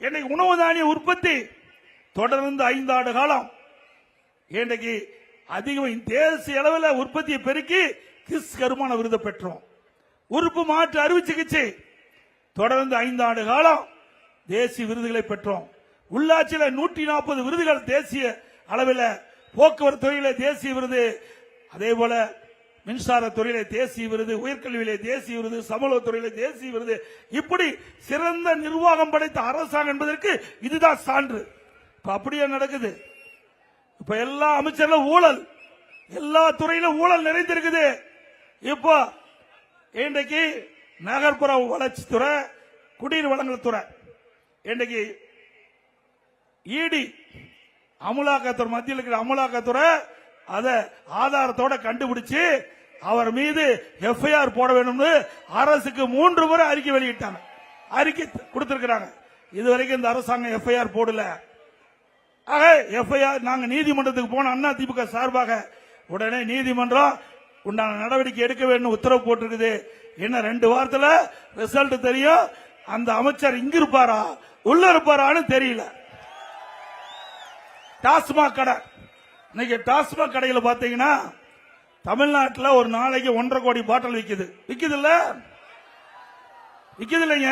இன்னைக்கு உணவு தானிய உற்பத்தி தொடர்ந்து 5 ஆண்டு காலம் இன்றைக்கு அதிகம் தேசிய அளவில் உற்பத்தியை பெருக்கி கிஸ் கருமான விருது பெற்றோம். உறுப்பு மாற்று அறுவை சிகிச்சை தொடர்ந்து 5 ஆண்டு காலம் தேசிய விருதுகளை பெற்றோம். உள்ளாட்சியில் 140 விருதுகள் தேசிய அளவில், போக்குவரத்து துறையில் தேசிய விருது, அதே போல மின்சாரத்துறையிலே தேசிய விருது, உயர்கல்வியிலே தேசிய விருது, சமூகத்துறையிலே தேசிய விருது, இப்படி சிறந்த நிர்வாகம் படைத்த அரசாங்கம் என்பதற்கு இதுதான் சான்று. இப்ப அப்படியே நடக்குது. இப்ப எல்லா அமைச்சர்களும் ஊழல், எல்லா துறையிலும் ஊழல் நிறைந்திருக்குது. இப்போ இன்றைக்கு நகர்ப்புற வளர்ச்சித்துறை, குடிநீர் வழங்கல் துறை, இன்றைக்கு இடி அமலாக்கத்துறை, மத்தியில் இருக்கிற அமலாக்கத்துறை அதை ஆதாரத்தோட கண்டுபிடிச்சு அவர் மீது எஃப்ஐஆர் போட வேண்டும் அரசுக்கு 3 முறை அறிக்கை வெளியிட்டாங்க, அறிக்கை கொடுத்திருக்கிறாங்க. இதுவரைக்கும் இந்த அரசாங்கம் எஃப்ஐஆர் போடல. ஆக எஃப்ஐஆர் நாங்க நீதிமன்றத்துக்கு போன அண்ணா திமுக சார்பாக உடனே நீதிமன்றம் உண்டான நடவடிக்கை எடுக்க வேண்டும் உத்தரவு போட்டிருக்குது. என்ன 2 வாரத்துல ரிசல்ட் தெரியும். அந்த அமைச்சர் இங்க இருப்பாரா உள்ள இருப்பாரான்னு தெரியல. டாஸ்மாக் கடை, இன்னைக்கு டாஸ்மாக் கடையில் பாத்தீங்கன்னா தமிழ்நாட்டில் ஒரு நாளைக்கு 1.5 கோடி பாட்டில் விக்குது இல்லைங்க.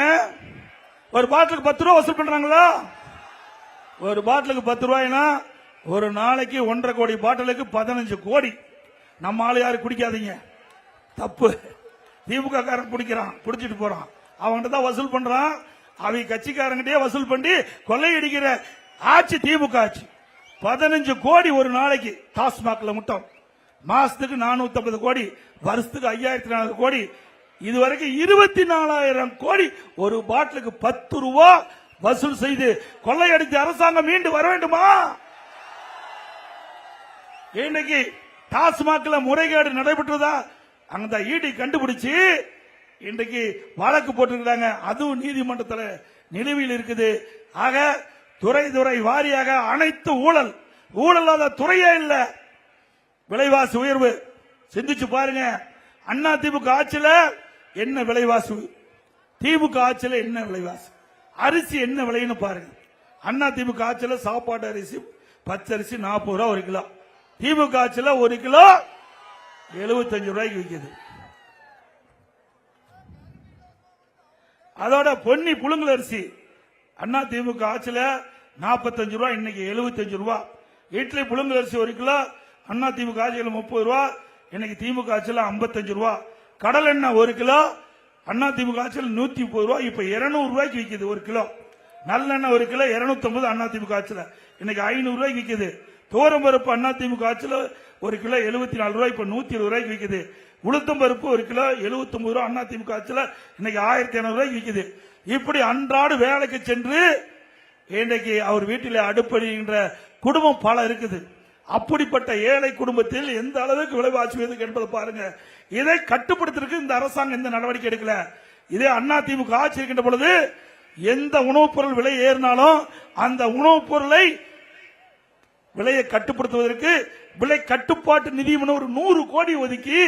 ஒரு பாட்டிலுக்கு 10 ரூபா வசூல் பண்றாங்களா? ஒரு பாட்டிலுக்கு 10 ரூபாய்னா ஒரு நாளைக்கு 1.5 கோடி பாட்டிலுக்கு 15 கோடி. நம்ம ஆளு யாரும் குடிக்காதீங்க, தப்பு. திமுக காரன் குடிக்கிறான், குடிச்சிட்டு போறான், அவன்கிட்ட தான் வசூல் பண்றான். அவங்க கட்சிக்காரங்கிட்டே வசூல் பண்ணி கொள்ளையடிக்கிற ஆட்சி திமுக ஆட்சி. 15 கோடி ஒரு நாளைக்கு டாஸ்மாக்ல மட்டும். மாசத்துக்கு 450 கோடி, வருஷத்துக்கு 5400 கோடி. இதுவரைக்கும் 24,000 கோடி ஒரு பாட்டிலுக்கு 10 ரூபா வசூல் செய்து கொள்ளையடித்த அரசாங்கம் மீண்டு வர வேண்டுமா? இன்னைக்கு டாஸ்மாக்ல முறைகேடு நடைபெற்றதா அந்த இடி கண்டுபிடிச்சு இன்றைக்கு வழக்கு போட்டிருக்கிறாங்க. அதுவும் நீதிமன்றத்தில் நிலுவையில் இருக்குது. ஆக துறை வாரியாக அனைத்து ஊழலாத துறையே இல்ல. விலைவாசி உயர்வு சிந்திச்சு பாருங்க. அண்ணா திமுக ஆட்சியில என்ன விலைவாசி, திமுக ஆட்சியில என்ன விலைவாசி, அரிசி என்ன விலைன்னு பாருங்க. அண்ணா திமுக ஆட்சியில சாப்பாட்டு அரிசி பச்சரிசி 40 ரூபா ஒரு கிலோ, திமுக ஆட்சியில 1 கிலோ 75 ரூபாய்க்கு விற்குது. அதோட பொன்னி புழுங்கல் அரிசி அண்ணா திமுக ஆட்சியில 45 ரூபாய், இன்னைக்கு 75 ரூபாய். இட்லி புழுங்கல் அரிசி 1 கிலோ அண்ணா திமுக ஆட்சியில 30 ரூபாய், இன்னைக்கு திமுக ஆட்சியில 55 ரூபாய். கடல் எண்ணெய் 1 கிலோ அண்ணா திமுக ஆட்சியில் 130 ரூபாய், இப்ப 200 ரூபாய்க்கு விற்குது 1 கிலோ. நல்லெண்ணெய் 1 கிலோ 250 அண்ணா திமுக ஆட்சியில, இன்னைக்கு 500 ரூபாய்க்கு விற்குது. தோரம்பருப்பு அண்ணா திமுக ஆட்சியில் 1 கிலோ 74 ரூபாய், இப்ப 120 ரூபாய்க்கு விற்குது. உளுத்தம் பருப்பு 1 கிலோ 79 ரூபாய் அண்ணா திமுக ஆட்சியில், இன்னைக்கு 1200 ரூபாய்க்கு விற்குது. இப்படி அன்றாடு வேலைக்கு சென்று இன்றைக்கு அவர் வீட்டில் அடுப்படிகின்ற குடும்பம் பல இருக்குது. அப்படிப்பட்ட ஏழை குடும்பத்தில் எந்த அளவுக்கு விலைவாசி என்பதை பாருங்க. இதை கட்டுப்படுத்துறதுக்கு இந்த அரசாங்கம் எந்த நடவடிக்கை எடுக்கல. இதே அண்ணா திமுக ஆட்சி இருக்கின்ற பொழுது எந்த உணவுப் பொருள் விலை ஏறினாலும் அந்த உணவுப் பொருளை விலையை கட்டுப்படுத்துவதற்கு விலை கட்டுப்பாட்டு நிதி 100 கோடி ஒதுக்கி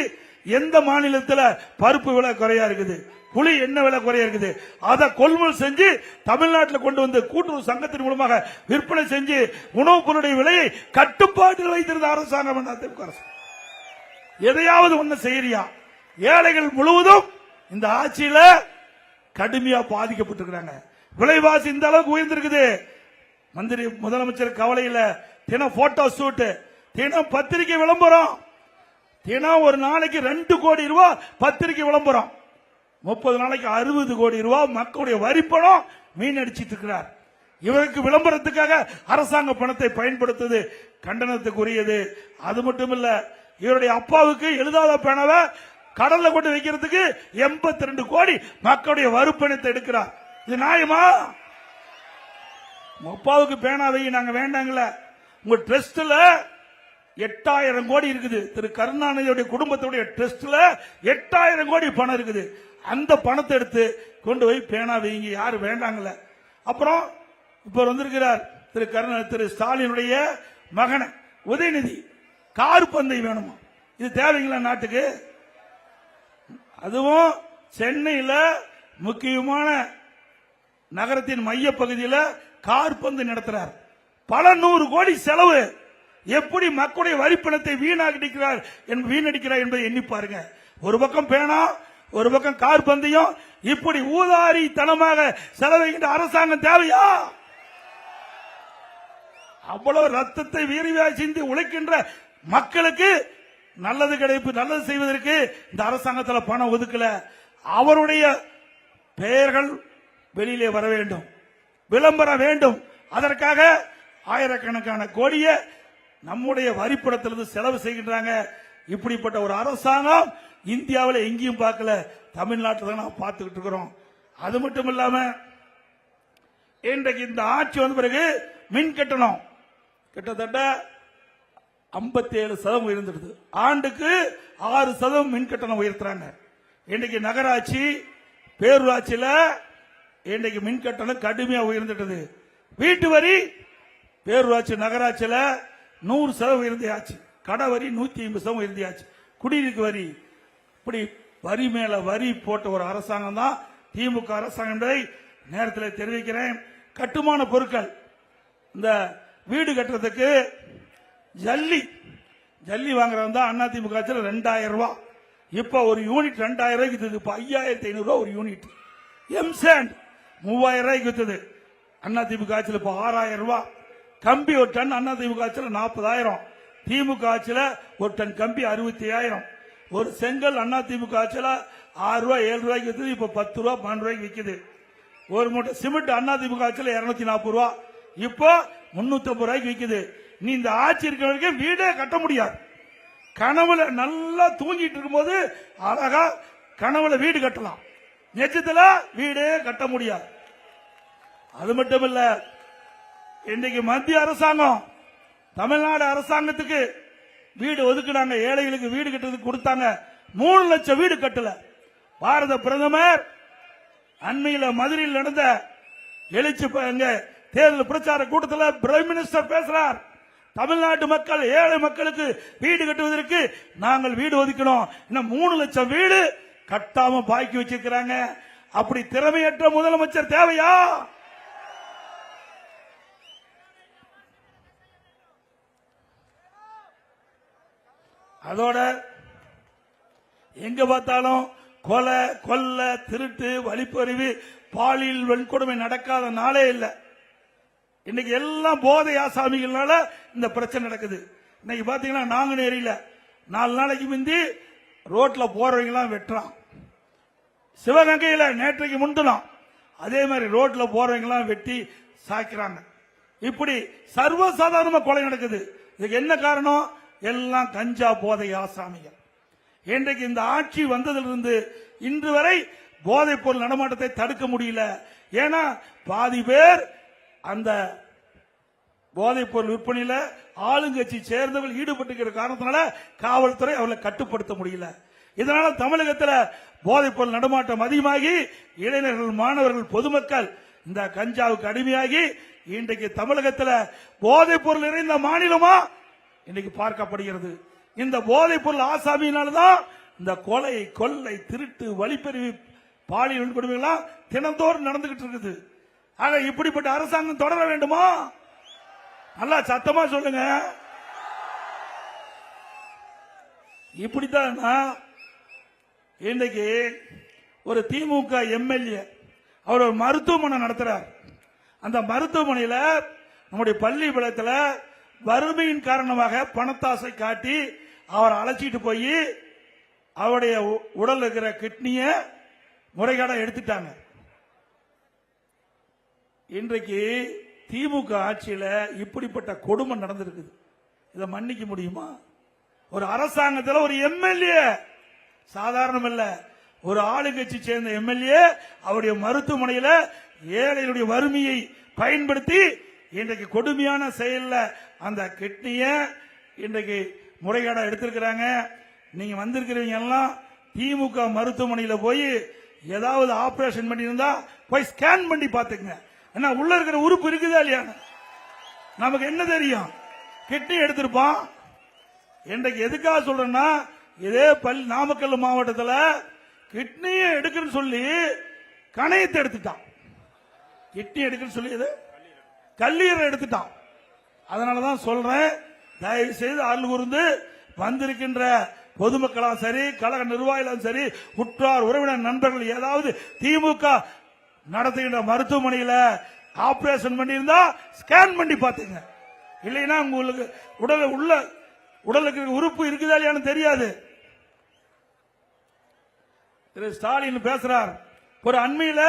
எந்த மாநிலத்தில் பருப்பு விலை குறையா இருக்குது, புளி என்ன விலை குறையா இருக்குது, அதை கொள்முதல் செஞ்சு தமிழ்நாட்டில் கொண்டு வந்து கூட்டுறவு சங்கத்தின் மூலமாக விற்பனை செஞ்சு உணவுப் பொருளுடைய விலையை கட்டுப்பாட்டில் வைத்திருந்த அரசாங்கம் அரசு. எதையாவது ஒண்ணு செய்யறியா? ஏழைகள் முழுவதும் இந்த ஆட்சியில கடுமையா பாதிக்கப்பட்டிருக்கிறாங்க. விலைவாசி இந்த அளவுக்கு உயர்ந்திருக்குது. மந்திரி முதலமைச்சர் கவலையில தினம் போட்டோ ஷூட், தினம் பத்திரிகை விளம்பரம், தினம் ஒரு நாளைக்கு 2 கோடி ரூபாய் பத்திரிகை விளம்பரம், 30 நாளைக்கு 60 கோடி ரூபாய் மக்களுடைய வரிப்பணம் மீனடிச்சிட்டு இருக்கிறார். இவருக்கு விளம்பரத்துக்காக அரசாங்க பணத்தை பயன்படுத்துவது கண்டனத்துக்குரியது. அது மட்டும் இல்ல, இவருடைய அப்பாவுக்கு எழுதாத பேனாவை கடல்ல கொண்டு வைக்கிறதுக்கு 82 கோடி மக்களுடைய வரிப்பணத்தை எடுக்கிறார். இது நியாயமா? அப்பாவுக்கு பேனாவை நாங்க வேண்டாங்கள. உங்க ட்ரஸ்ட்ல 8000 கோடி இருக்குது. திரு கருணாநிதியுடைய குடும்பத்துடைய ட்ரஸ்ட்ல 8000 கோடி பணம் இருக்குது. அந்த பணத்தை எடுத்து கொண்டு போய் பேனா வைங்க, யாரு வேண்டாங்கல்ல. அப்புறம் இப்ப வந்திருக்கிறார் திரு ஸ்டாலினுடைய மகன் உதயநிதி, கார் பந்தயம் வேணுமா? இது தேவைங்களா நாட்டுக்கு? அதுவும் சென்னையில் முக்கியமான நகரத்தின் மைய பகுதியில் கார் பந்தயம் நடத்துறார். பல 100 கோடி செலவு. எப்படி மக்களுடைய வரிப்பணத்தை வீணடிக்கிறார் என்பதை எண்ணி பாருங்க. ஒரு பக்கம் பேனா, ஒரு பக்கம் கார் பந்தயம், இப்படி ஊதாரித்தனமாக செலவைகின்ற அரசாங்கம் தேவையா? அவ்வளவு ரத்தத்தை வீரிவாய் சிந்தி உழைக்கின்ற மக்களுக்கு நல்லது கிடைப்பு நல்லது செய்வதற்கு இந்த அரசாங்கத்தில் பணம் ஒதுக்கல. அவருடைய பெயர்கள் வெளியிலே வர வேண்டும், விளம்பரம் வேண்டும். அதற்காக ஆயிரக்கணக்கான கோடியை நம்முடைய வரிப்படத்திலிருந்து செலவு செய்கின்றாங்க. இப்படிப்பட்ட ஒரு அரசாங்கம் இந்தியாவில் எங்கேயும் பார்க்கல, தமிழ்நாட்டில் தான் நாம் பார்த்துக்கிட்டு இருக்கிறோம். அது மட்டும் இல்லாம இன்றைக்கு இந்த ஆட்சி வந்த பிறகு மின் கட்டணம் கிட்டத்தட்ட 57% உயர்ந்துடுது. ஆண்டுக்கு 6% மின் கட்டணம் உயர்த்துறாங்க. இன்றைக்கு நகராட்சி பேரூராட்சியில இன்றைக்கு மின் கட்டணம் கடுமையா உயர்ந்துட்டது. வீட்டு வரி பேரூராட்சி நகராட்சியில 100% உயர்ந்தியாச்சு. கடை வரி 150% உயர்ந்தியாச்சு. குடிநீர் வரி, இப்படி வரி மேல வரி போட்ட ஒரு அரசாங்கம் தான் திமுக அரசாங்கம் என்பதை நேரத்தில் தெரிவிக்கிறேன். கட்டுமான பொருட்கள், இந்த வீடு கட்டுறதுக்கு ஜல்லி வாங்குறதா அதிமுக 2000 ரூபாய், இப்ப ஒரு யூனிட் 2000 ரூபாய்க்கு வித்தது. இப்ப 5500 ரூபாய் ஒரு யூனிட். எம்சாண்ட் 3000 ரூபாய்க்கு வித்தது அதிமுக ஆட்சியில், இப்ப 6000 ரூபாய். கம்பி ஒரு டன் அதிமுக ஆட்சியில் 40,000, திமுக ஆட்சியில் ஒரு டன் கம்பி 65,000. ஒரு செங்கல் அதிமுக ஆட்சியில் 6 ரூபாய் 7 ரூபாய்க்கு வித்தது, இப்ப 10 ரூபாய் 12 ரூபாய்க்கு விற்குது. ஒரு மூட்டை சிமெண்ட் அதிமுக ஆட்சியில் 240 ரூபாய், இப்போ 350 ரூபாய்க்கு விற்குது. நீ இந்த ஆட்சி இருக்க வரைக்கும் வீடே கட்ட முடியாது. கனவுல நல்லா தூங்கிட்டு இருக்கும்போது அழகா கனவுல வீடு கட்டலாம், நிஜத்துல வீடே கட்ட முடியாது. அது மட்டும் இல்ல, இன்னைக்கு மத்திய அரசாங்கம் தமிழ்நாடு அரசாங்கத்துக்கு வீடு ஒதுக்குனாங்க, ஏழைகளுக்கு வீடு கட்டுறதுக்கு கொடுத்தாங்க. 3 லட்சம் வீடு கட்டல. பாரத பிரதமர் அண்மையில் மதுரையில் நடந்த எழுச்சி தேர்தல் பிரச்சார கூட்டத்தில் பிரைம் மினிஸ்டர் பேசுறார். தமிழ்நாட்டு மக்கள், ஏழை மக்களுக்கு வீடு கட்டுவதற்கு நாங்கள் வீடு ஒதுக்கணும். இன்னும் 3 லட்சம் வீடு கட்டாம பாக்கி வச்சிருக்கிறாங்க. அப்படி திறமையற்ற முதலமைச்சர் தேவையா? அதோட எங்க பார்த்தாலும் கொலை, கொல்ல, திருட்டு, வழிப்பறிவு, பாலியல் வன்கொடுமை நடக்காத நாளே இல்லை. இன்னைக்கு எல்லாம் போதை ஆசாமிகளால இந்த பிரச்சனை நடக்குது. இன்னைக்கு பாத்தீங்கன்னா நாங்குநேரியில 4 நாளைக்கு முந்தி ரோட்ல போறவங்க எல்லாம் வெட்டுறான். சிவகங்கையில நேற்றைக்கு முன்தினம் அதே மாதிரி ரோட்ல போறவங்க எல்லாம் வெட்டி சாய்க்கிறாங்க. இப்படி சர்வசாதாரணமா கொலை நடக்குது. இதுக்கு என்ன காரணம்? எல்லாம் கஞ்சா போதை ஆசாமிகள். இன்றைக்கு இந்த ஆட்சி வந்ததிலிருந்து இன்று வரை போதைப் பொருள் நடமாட்டத்தை தடுக்க முடியல. ஏன்னா பாதி பேர் அந்த போதைப் பொருள் விற்பனையில ஆளுங்கட்சி சேர்ந்தவர்கள் ஈடுபட்டு காரணத்தினால காவல்துறை அவர்களை கட்டுப்படுத்த முடியல. இதனால தமிழகத்தில் போதைப் பொருள் நடமாட்டம் அதிகமாகி இளைஞர்கள், மாணவர்கள், பொதுமக்கள் இந்த கஞ்சாவுக்கு அடிமையாகி இன்றைக்கு தமிழகத்தில் போதைப் பொருள் நிறைந்த மாநிலமா இன்னைக்கு பார்க்கப்படுகிறது. இந்த போதைப் பொருள் ஆசாமியினால்தான் இந்த கொலை, கொள்ளை, திருட்டு, வழிப்பறிவு, பாலியல் வன்கொடுமைகள் தினந்தோறும் நடந்துகிட்டு இருக்குது. ஆக இப்படிப்பட்ட அரசாங்கம் தொடர வேண்டுமா? நல்லா சத்தமா சொல்லுங்க. இப்படித்தான் இன்னைக்கு ஒரு திமுக எம்எல்ஏ அவர் ஒரு மருத்துவமனை நடத்துறார். அந்த மருத்துவமனையில நம்முடைய பள்ளிக்கூடத்தில் வறுமையின் காரணமாக பணத்தாசை காட்டி அவரை அழைச்சிட்டு போய் அவருடைய உடல் இருக்கிற கிட்னிய முறைகேடா எடுத்துட்டாங்க. இன்றைக்கு திமுக ஆட்சியில இப்படிப்பட்ட கொடுமை நடந்திருக்குது. இதை மன்னிக்க முடியுமா? ஒரு அரசாங்கத்தில் ஒரு எம்எல்ஏ, சாதாரணம் இல்ல, ஒரு ஆளுங்கட்சி சேர்ந்த எம்எல்ஏ அவருடைய மருத்துவமனையில் ஏழைகளுடைய வறுமையை பயன்படுத்தி இன்றைக்கு கொடுமையான செயல்ல அந்த கிட்னிய இன்றைக்கு முறைகேடா எடுத்திருக்கிறாங்க. நீங்க வந்திருக்கிறவங்க எல்லாம் திமுக மருத்துவமனையில் போய் ஏதாவது ஆபரேஷன் பண்ணியிருந்தா போய் ஸ்கேன் பண்ணி பாத்துங்க. என்ன உள்ள இருக்கிற உறுப்பு இருக்குதா இல்லையா? நமக்கு என்ன தெரியும்? கிட்னி எடுத்திருப்பான். இன்றைக்கு எதுக்காக சொல்றேன்னா, இதே நாமக்கல் மாவட்டத்தில் கிட்னியை எடுக்கணும்னு சொல்லி கணையத்தை எடுத்துட்டான். கிட்னி எடுக்கணும்னு சொல்லி கல்லீரலை எடுத்துட்டான். அதனாலதான் சொல்றேன், தயவு செய்து அருள் கூர்ந்து வந்திருக்கின்ற பொதுமக்களாம் சரி, கழக நிர்வாகிகளும் சரி, உற்றார் உறவினர் நண்பர்கள் ஏதாவது திமுக நடத்துகின்ற மருத்துவமனையில் ஆபரேஷன் பண்ணியிருந்தா ஸ்கேன் பண்ணி பாத்துங்க. இல்லைன்னா உங்களுக்கு உடல் உள்ள உடலுக்கு உறுப்பு இருக்குதா இல்லையான்னு தெரியாது. திரு ஸ்டாலின் பேசுறார், ஒரு அண்மையில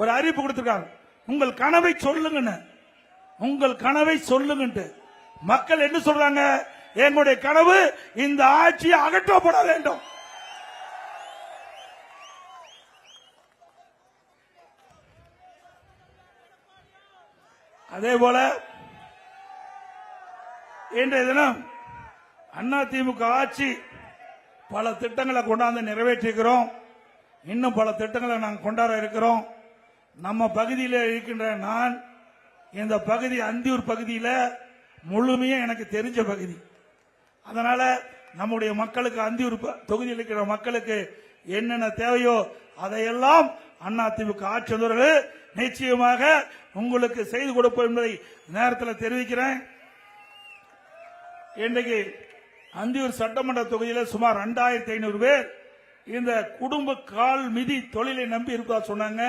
ஒரு அறிவிப்பு கொடுத்திருக்கார், உங்கள் கனவை சொல்லுங்கன்னு. உங்கள் கனவை சொல்லுங்க. மக்கள் என்ன சொல்றாங்க? எங்களுடைய கனவு இந்த ஆட்சியை அகற்றப்பட வேண்டும். அதே போல இன்றைய தினம் அதிமுக ஆட்சி பல திட்டங்களை கொண்டாந்து நிறைவேற்றிருக்கிறோம். இன்னும் பல திட்டங்களை நாங்கள் கொண்டாட இருக்கிறோம். நம்ம பகுதியில் இருக்கின்ற நான், இந்த பகுதி அந்தியூர் பகுதியில் முழுமையா எனக்கு தெரிஞ்ச பகுதி. அதனால நம்முடைய மக்களுக்கு, அந்தியூர் தொகுதியில் இருக்கிற மக்களுக்கு என்னென்ன தேவையோ அதையெல்லாம் அதிமுக ஆட்சி வந்தவர்கள் நிச்சயமாக உங்களுக்கு செய்து கொடுப்போம் என்பதை நேரத்தில் தெரிவிக்கிறேன். இன்றைக்கு அந்தியூர் சட்டமன்ற தொகுதியில் சுமார் 2500 பேர் இந்த குடும்ப கால் மிதி தொழிலை நம்பி இருப்பதா சொன்னாங்க.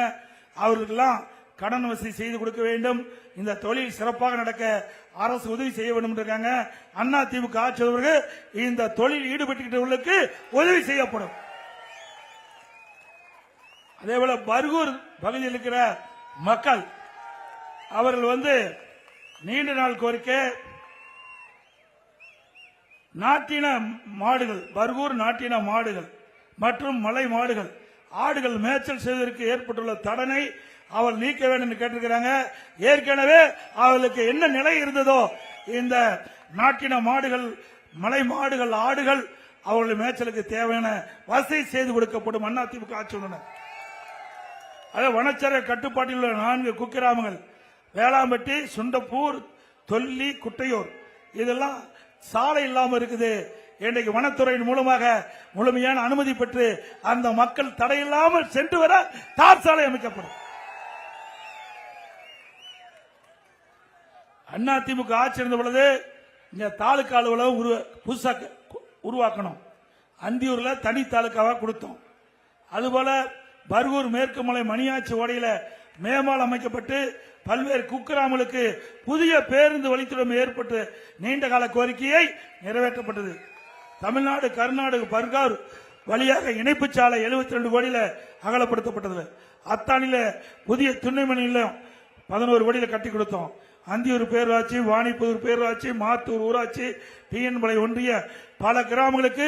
அவர்களுக்கெல்லாம் கடன் வசதி செய்து கொடுக்க வேண்டும். இந்த தொழில் சிறப்பாக நடக்க அரசு உதவி செய்ய வேண்டும் இருக்காங்க. அதிமுக ஆட்சியவர்கள் இந்த தொழில் ஈடுபட்டுள்ளவர்களுக்கு உதவி செய்யப்படும். அதேபோல பர்கூர் பகுதியில் இருக்கிற மக்கள் அவர்கள் நீண்ட நாள் கோரிக்கை, நாட்டின மாடுகள், பர்கூர் நாட்டின மாடுகள் மற்றும் மலை மாடுகள், ஆடுகள் மேய்ச்சல் செய்வதற்கு ஏற்பட்டுள்ள தடனை அவள் நீக்க வேண்டும் என்று கேட்டிருக்கிறாங்க. ஏற்கனவே அவர்களுக்கு என்ன நிலை இருந்ததோ இந்த நாட்டின மாடுகள், மலை மாடுகள், ஆடுகள் அவர்களுடைய மேய்ச்சலுக்கு தேவையான வசதி செய்து கொடுக்கப்படும். அதிமுக ஆட்சி உள்ளனர். அதே வனச்சர கட்டுப்பாட்டில் உள்ள 4 குக்கிராமங்கள் வேளாம்பட்டி, சுண்டப்பூர், தொல்லி, குட்டையூர் இதெல்லாம் சாலை இல்லாமல் இருக்குது. இன்றைக்கு வனத்துறையின் மூலமாக முழுமையான அனுமதி பெற்று அந்த மக்கள் தடையில்லாமல் சென்று வர தார் சாலை அமைக்கப்படும். அதிமுக ஆட்சி இருந்த பொழுது இங்க தாலுகா அலுவலகம் புதுசாக உருவாக்கணும். அந்தியூர்ல தனி தாலுகாவா கொடுத்தோம். அதுபோல பர்கூர் மேற்கு மலை மணியாச்சி ஓடையில மேம்பாலம் அமைக்கப்பட்டு பல்வேறு குக்கிராமங்களுக்கு புதிய பேருந்து வழித்தடம் ஏற்பட்டு நீண்ட கால கோரிக்கையை நிறைவேற்றப்பட்டது. தமிழ்நாடு கர்நாடக பர்கூர் வழியாக இணைப்பு சாலை 72 கோடியில அகலப்படுத்தப்பட்டது. அத்தானில புதிய துணைமின் நிலையம் 11 கோடியில கட்டி கொடுத்தோம். அந்தியூர் பேரூராட்சி, வாணிப்புதூர் பேரூராட்சி, மாத்தூர் ஊராட்சி, டிஎன்மலை ஒன்றிய பல கிராமங்களுக்கு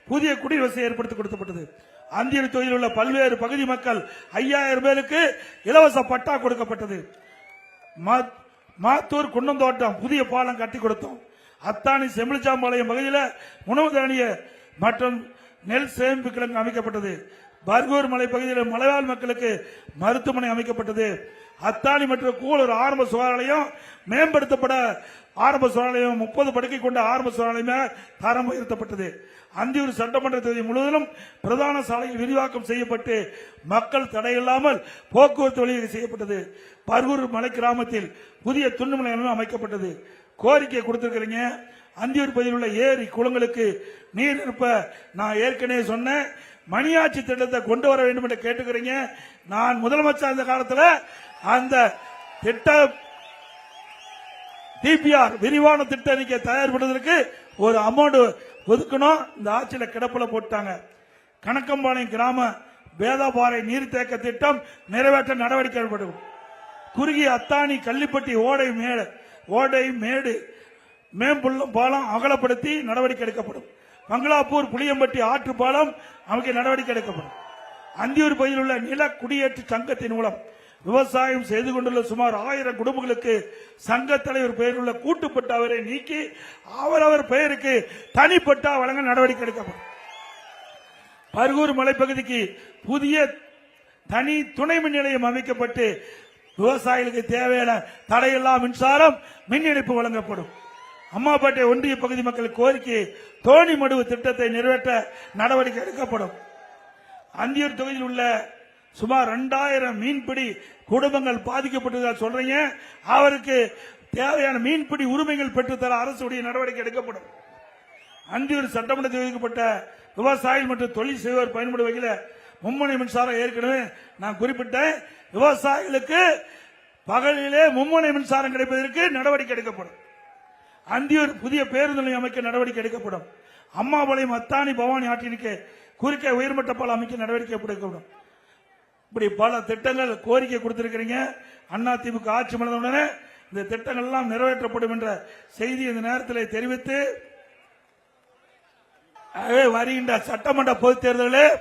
புதிய குடிநீர் வசதி ஏற்படுத்தி கொடுக்கப்பட்டது. அந்தியூர் தொகுதியில் உள்ள பல்வேறு பகுதி மக்கள் 5000 பேருக்கு இலவச பட்டா கொடுக்கப்பட்டது. மாத்தூர் குன்னந்தோட்டம் புதிய பாலம் கட்டி கொடுத்தோம். அத்தானி செம்பிளிச்சாம்பாளையம் பகுதியில் உணவு தானிய மற்றும் நெல் சேமிப்பு கிடங்கு அமைக்கப்பட்டது. பர்கூர் மலை பகுதியில் மலைவாழ் மக்களுக்கு மருத்துவமனை அமைக்கப்பட்டது. அத்தானி மற்றும் கூலூர் ஆரம்ப சுகாதாரம் மேம்படுத்தப்பட ஆரம்ப சுகாதாரம் 30 படுக்கை கொண்ட ஆரம்ப சுகாதாரம் தரம் உயர்த்தப்பட்டது. அந்தியூர் சட்டமன்ற தொகுதி முழுவதும் பிரதான சாலையில் விரிவாக்கம் செய்யப்பட்டு மக்கள் தடையில்லாமல் போக்குவரத்து வழிவகை செய்யப்பட்டது. பர்கூர் மலை கிராமத்தில் புதிய துண்டு நிலையம் அமைக்கப்பட்டது. கோரிக்கை கொடுத்திருக்கிறீங்க. அந்தியூர் பகுதியில் உள்ள ஏரி குளங்களுக்கு நீர் இருப்ப நான் ஏற்கனவே சொன்னேன். மணியாட்சி திட்டத்தை கொண்டு வர வேண்டும் என்று கேட்டுக்கிறீங்க. நான் முதலமைச்சர் அந்த காலத்தில் அந்த திட்டம் டிபிஆர் விரிவான திட்ட அறிக்கை தயார்படுவதற்கு ஒரு அமௌண்ட் ஒதுக்கணும். இந்த ஆட்சியில் கிடப்பில் போட்டாங்க. கணக்கம்பாளையம் கிராம வேதபாறை நீர்த்தேக்க திட்டம் நிறைவேற்ற நடவடிக்கை எடுக்கப்படும். குறுகிய அத்தானி கள்ளிப்பட்டி ஓடை மேடு மேம்புள்ள பாலம் அகலப்படுத்தி நடவடிக்கை எடுக்கப்படும். மங்களாப்பூர் புளியம்பட்டி ஆற்று பாலம் அமைக்க நடவடிக்கை எடுக்கப்படும். அந்தியூர் பகுதியில் உள்ள நில குடியேற்ற சங்கத்தின் மூலம் விவசாயம் செய்து கொண்டுள்ள சுமார் 1000 குடும்பங்களுக்கு சங்க தலைவர் பெயரில் உள்ள கூட்டுப்பட்டாவரை நீக்கி அவரவர் பெயருக்கு தனிப்பட்டா வழங்க நடவடிக்கை எடுக்கப்படும். பர்கூர் மலைப்பகுதிக்கு புதிய தனி துணை மின் நிலையம் அமைக்கப்பட்டு விவசாயிகளுக்கு தேவையான தடையில்லா மின்சாரம் மின் இணைப்பு வழங்கப்படும். அம்மாப்பேட்டை ஒன்றிய பகுதி மக்கள் கோரிக்கை தோணி மடுவு திட்டத்தை நிறைவேற்ற நடவடிக்கை எடுக்கப்படும். அந்தியூர் தொகுதியில் உள்ள சுமார் 2000 மீன்பிடி குடும்பங்கள் பாதிக்கப்பட்டதாக சொல்றீங்க. அவருக்கு தேவையான மீன்பிடி உரிமைகள் பெற்றுத்தர அரசுடைய நடவடிக்கை எடுக்கப்படும். அந்தியூர் சட்டமன்றத்தில் ஒதுக்கப்பட்ட விவசாயிகள் மற்றும் தொழில் செய்வோர் பயன்படும் வகையில் மும்முனை மின்சாரம் ஏற்கனவே நான் குறிப்பிட்டேன். விவசாயிகளுக்கு பகலிலே மும்முனை மின்சாரம் கிடைப்பதற்கு நடவடிக்கை எடுக்கப்படும். அந்தியூர் புதிய பேருந்து நிலையம் அமைக்க நடவடிக்கை எடுக்கப்படும். அம்மாபாளையம் அத்தானி பவானி ஆற்றினுக்கு குறுக்கே உயர்மட்ட பாலம் அமைக்க நடவடிக்கை எடுக்கப்படும். இப்படி பல திட்டங்கள் கோரிக்கை கொடுத்திருக்கிறீங்க. அதிமுக ஆட்சி மலர்ந்தவுடனே இந்த திட்டங்கள் எல்லாம் நிறைவேற்றப்படும் என்ற செய்தி இந்த நேரத்தில் தெரிவித்து, வருகின்ற சட்டமன்ற பொதுத் தேர்தலில்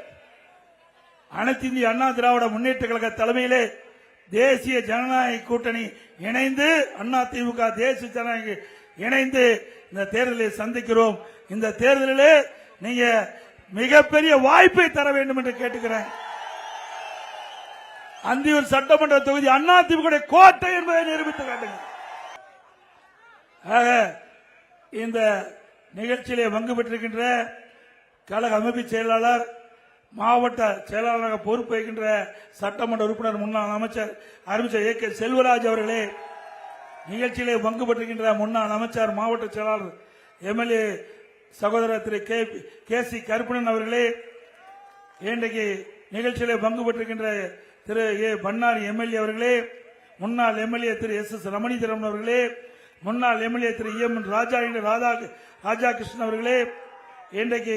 அனைத்து இந்திய அண்ணா திராவிட முன்னேற்ற கழக தலைமையிலே தேசிய ஜனநாயக கூட்டணி இணைந்து அதிமுக தேசிய ஜனநாயக இணைந்து இந்த தேர்தலை சந்திக்கிறோம். இந்த தேர்தலிலே நீங்க மிகப்பெரிய வாய்ப்பை தர வேண்டும் என்று கேட்டுக்கிறேன். அந்தியூர் சட்டமன்ற தொகுதி அதிமுக கோட்டை என்பதை நிரூபித்து காட்டுங்க. இந்த நிகழ்ச்சியிலே பங்கு பெற்றிருக்கின்ற கழக அமைப்பு செயலாளர், மாவட்ட செயலாளராக பொறுப்பேற்கின்ற சட்டமன்ற உறுப்பினர் முன்னாள் அமைச்சர் அறிவிச்சர் ஏ.கே. செல்வராஜ் அவர்களே, நிகழ்ச்சியிலே பங்கு பெற்றிருக்கின்ற முன்னாள் அமைச்சர் மாவட்ட செயலாளர் எம்எல்ஏ சகோதரர் திரு கே.சி. கருப்பணன் அவர்களே, இன்றைக்கு நிகழ்ச்சியிலே பங்கு பெற்றிருக்கின்ற திரு ஏ. பன்னாரி எம்எல்ஏ அவர்களே, முன்னாள் எம்எல்ஏ திரு எஸ்.எஸ். ரமணிதரன் அவர்களே, முன்னாள் எம்எல்ஏ திரு எம். ராஜாகிருஷ்ணன் அவர்களே, இன்றைக்கு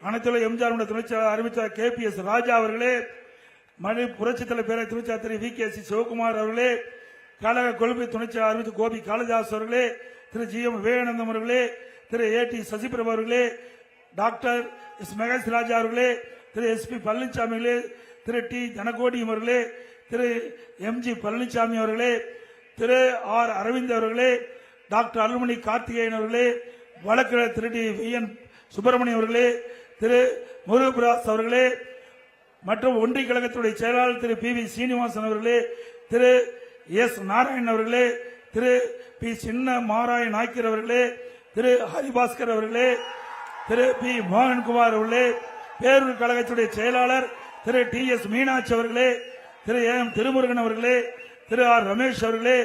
அனைத்துலக எம்ஜிஆர் துணைச்செயலாளர் அறிவித்தார் கே.பி.எஸ். ராஜா அவர்களே, புரட்சித் தலைவர் பேரவை துணைச்செயலாளர் திரு வி.கே.சி. சிவகுமார் அவர்களே, கழக கொள்கை துணைச்செயலாளர் அறிவித்த கோபி காளிதாஸ் அவர்களே, திரு ஜி.எம். விவேகானந்தம் அவர்களே, திரு ஏ.டி. சசிபிரபு அவர்களே, டாக்டர் எஸ். மகேஷ் ராஜா அவர்களே, திரு எஸ்.பி. பழனிசாமி அவர்களே, திரு டி. தனகோடி அவர்களே, திரு எம்.ஜி. பழனிசாமி அவர்களே, திரு ஆர். அரவிந்த் அவர்களே, டாக்டர் அருள்மணி கார்த்திகேயன் அவர்களே, வழக்கறிஞர் திரு டி. வி.என். சுப்பிரமணியம் அவர்களே, திரு முருகபிராஸ் அவர்களே, மற்றும் ஒன்றிய கழகத்துடைய செயலாளர் திரு பி.வி. சீனிவாசன் அவர்களே, திரு எஸ். நாராயணன் அவர்களே, திரு பி. சின்ன மாராய நாய்க்கர் அவர்களே, திரு ஹரிபாஸ்கர் அவர்களே, திரு பி. மோகன்குமார் அவர்களே, பேரூர் கழகத்துடைய செயலாளர் திரு டி. எஸ். மீனாட்சி அவர்களே, திரு எம். திருமுருகன் அவர்களே, திரு ஆர். ரமேஷ் அவர்களே,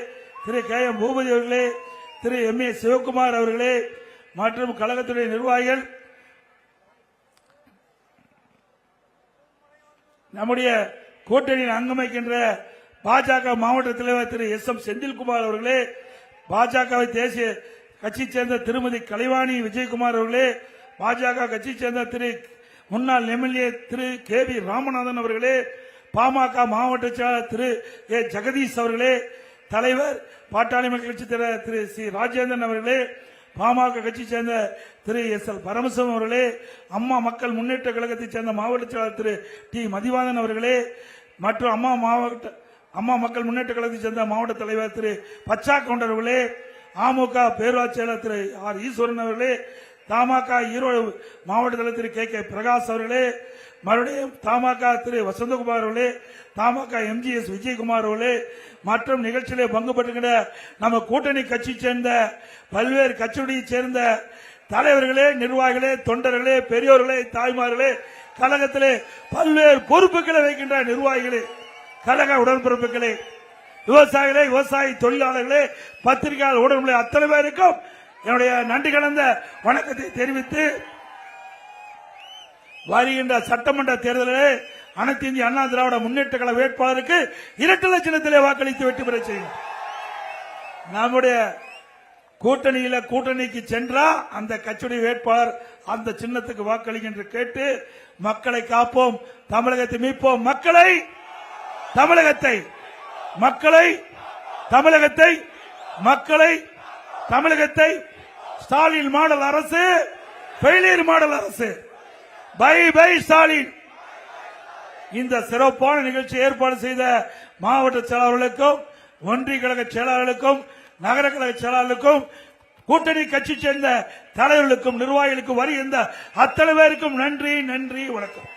திரு கே. எம். பூபதி அவர்களே, திரு எம். ஏ. சிவகுமார் அவர்களே, மற்றும் கழகத்துடைய நிர்வாகிகள், நம்முடைய கூட்டணியில் அங்கமைக்கின்ற பாஜக மாவட்ட தலைவர் திரு எஸ். எம். செந்தில்குமார் அவர்களே, பாஜக தேசிய கட்சியை சேர்ந்த திருமதி கலைவாணி விஜயகுமார் அவர்களே, பாஜக கட்சியை சேர்ந்த திரு முன்னாள் எம்எல்ஏ திரு கே. வி. ராமநாதன் அவர்களே, பாமக மாவட்ட செயலாளர் திரு ஏ. ஜெகதீஷ் அவர்களே, தலைவர் பாட்டாளி மக்கள் கட்சி தலைவர் திரு சி. ராஜேந்திரன் அவர்களே, பாமக கட்சியை சேர்ந்த திரு எஸ். எல். பரமசிவம் அவர்களே, அம்மா மக்கள் முன்னேற்ற கழகத்தைச் சேர்ந்த மாவட்ட செயலாளர் திரு டி. மதிவாதன் அவர்களே, மற்றும் அம்மா மக்கள் முன்னேற்ற கழகத்தைச் சேர்ந்த மாவட்ட தலைவர் திரு பச்சா கவுண்டர் அவர்களே, அமமுக பேரூராட்சி செயலாளர் திரு ஆர். ஈஸ்வரன் அவர்களே, தமாக ஈரோடு மாவட்ட தலைவர் திரு கே. பிரகாஷ் அவர்களே, மறுபடியும் தமாக திரு வசந்தகுமார் அவர்களே, தமாக எம்.ஜி.எஸ். விஜயகுமார் அவர்களே, மற்றும் நிகழ்ச்சியிலே பங்கு பெற்றுகின்ற நம்ம கூட்டணி கட்சியை சேர்ந்த பல்வேறு கட்சியை சேர்ந்த தலைவர்களே, நிர்வாகிகளே, தொண்டர்களே, பெரியோர்களே, தாய்மார்களே, கழகத்திலே பல்வேறு பொறுப்புகளை வைக்கின்ற நிர்வாகிகளே, கழக உடன்பிறப்புகளே, விவசாயிகளே, விவசாய தொழிலாளர்களே, பத்திரிகையாளர் ஊடகங்களே, அத்தனை பேருக்கும் என்னுடைய நன்றி கலந்த வணக்கத்தை தெரிவித்து, வருகின்ற சட்டமன்ற தேர்தலில் அனைத்து இந்திய அண்ணா திராவிட முன்னேற்ற கழக வேட்பாளருக்கு இரட்டை லட்சத்திலே வாக்களித்து வெற்றி பெற செய்யும். நம்முடைய கூட்டணிக்கு சென்றா அந்த கட்சியுடைய வேட்பாளர் அந்த சின்னத்துக்கு வாக்களிக்க என்று கேட்டு, மக்களை காப்போம், தமிழகத்தை மீட்போம், தமிழகத்தை ஸ்டாலின் மாடல் அரசு, ஃபெயிலியர் மாடல் அரசு, பை பை ஸ்டாலின். இந்த சிறப்பான நிகழ்ச்சி ஏற்பாடு செய்த மாவட்ட செயலாளர்களுக்கும், ஒன்றிய கழக செயலாளர்களுக்கும், நகர கழக செயலாளர்களுக்கும், கூட்டணி கட்சி சேர்ந்த தலைவர்களுக்கும், நிர்வாகிகளுக்கும், வருகின்ற அத்தனை பேருக்கும் நன்றி, வணக்கம்.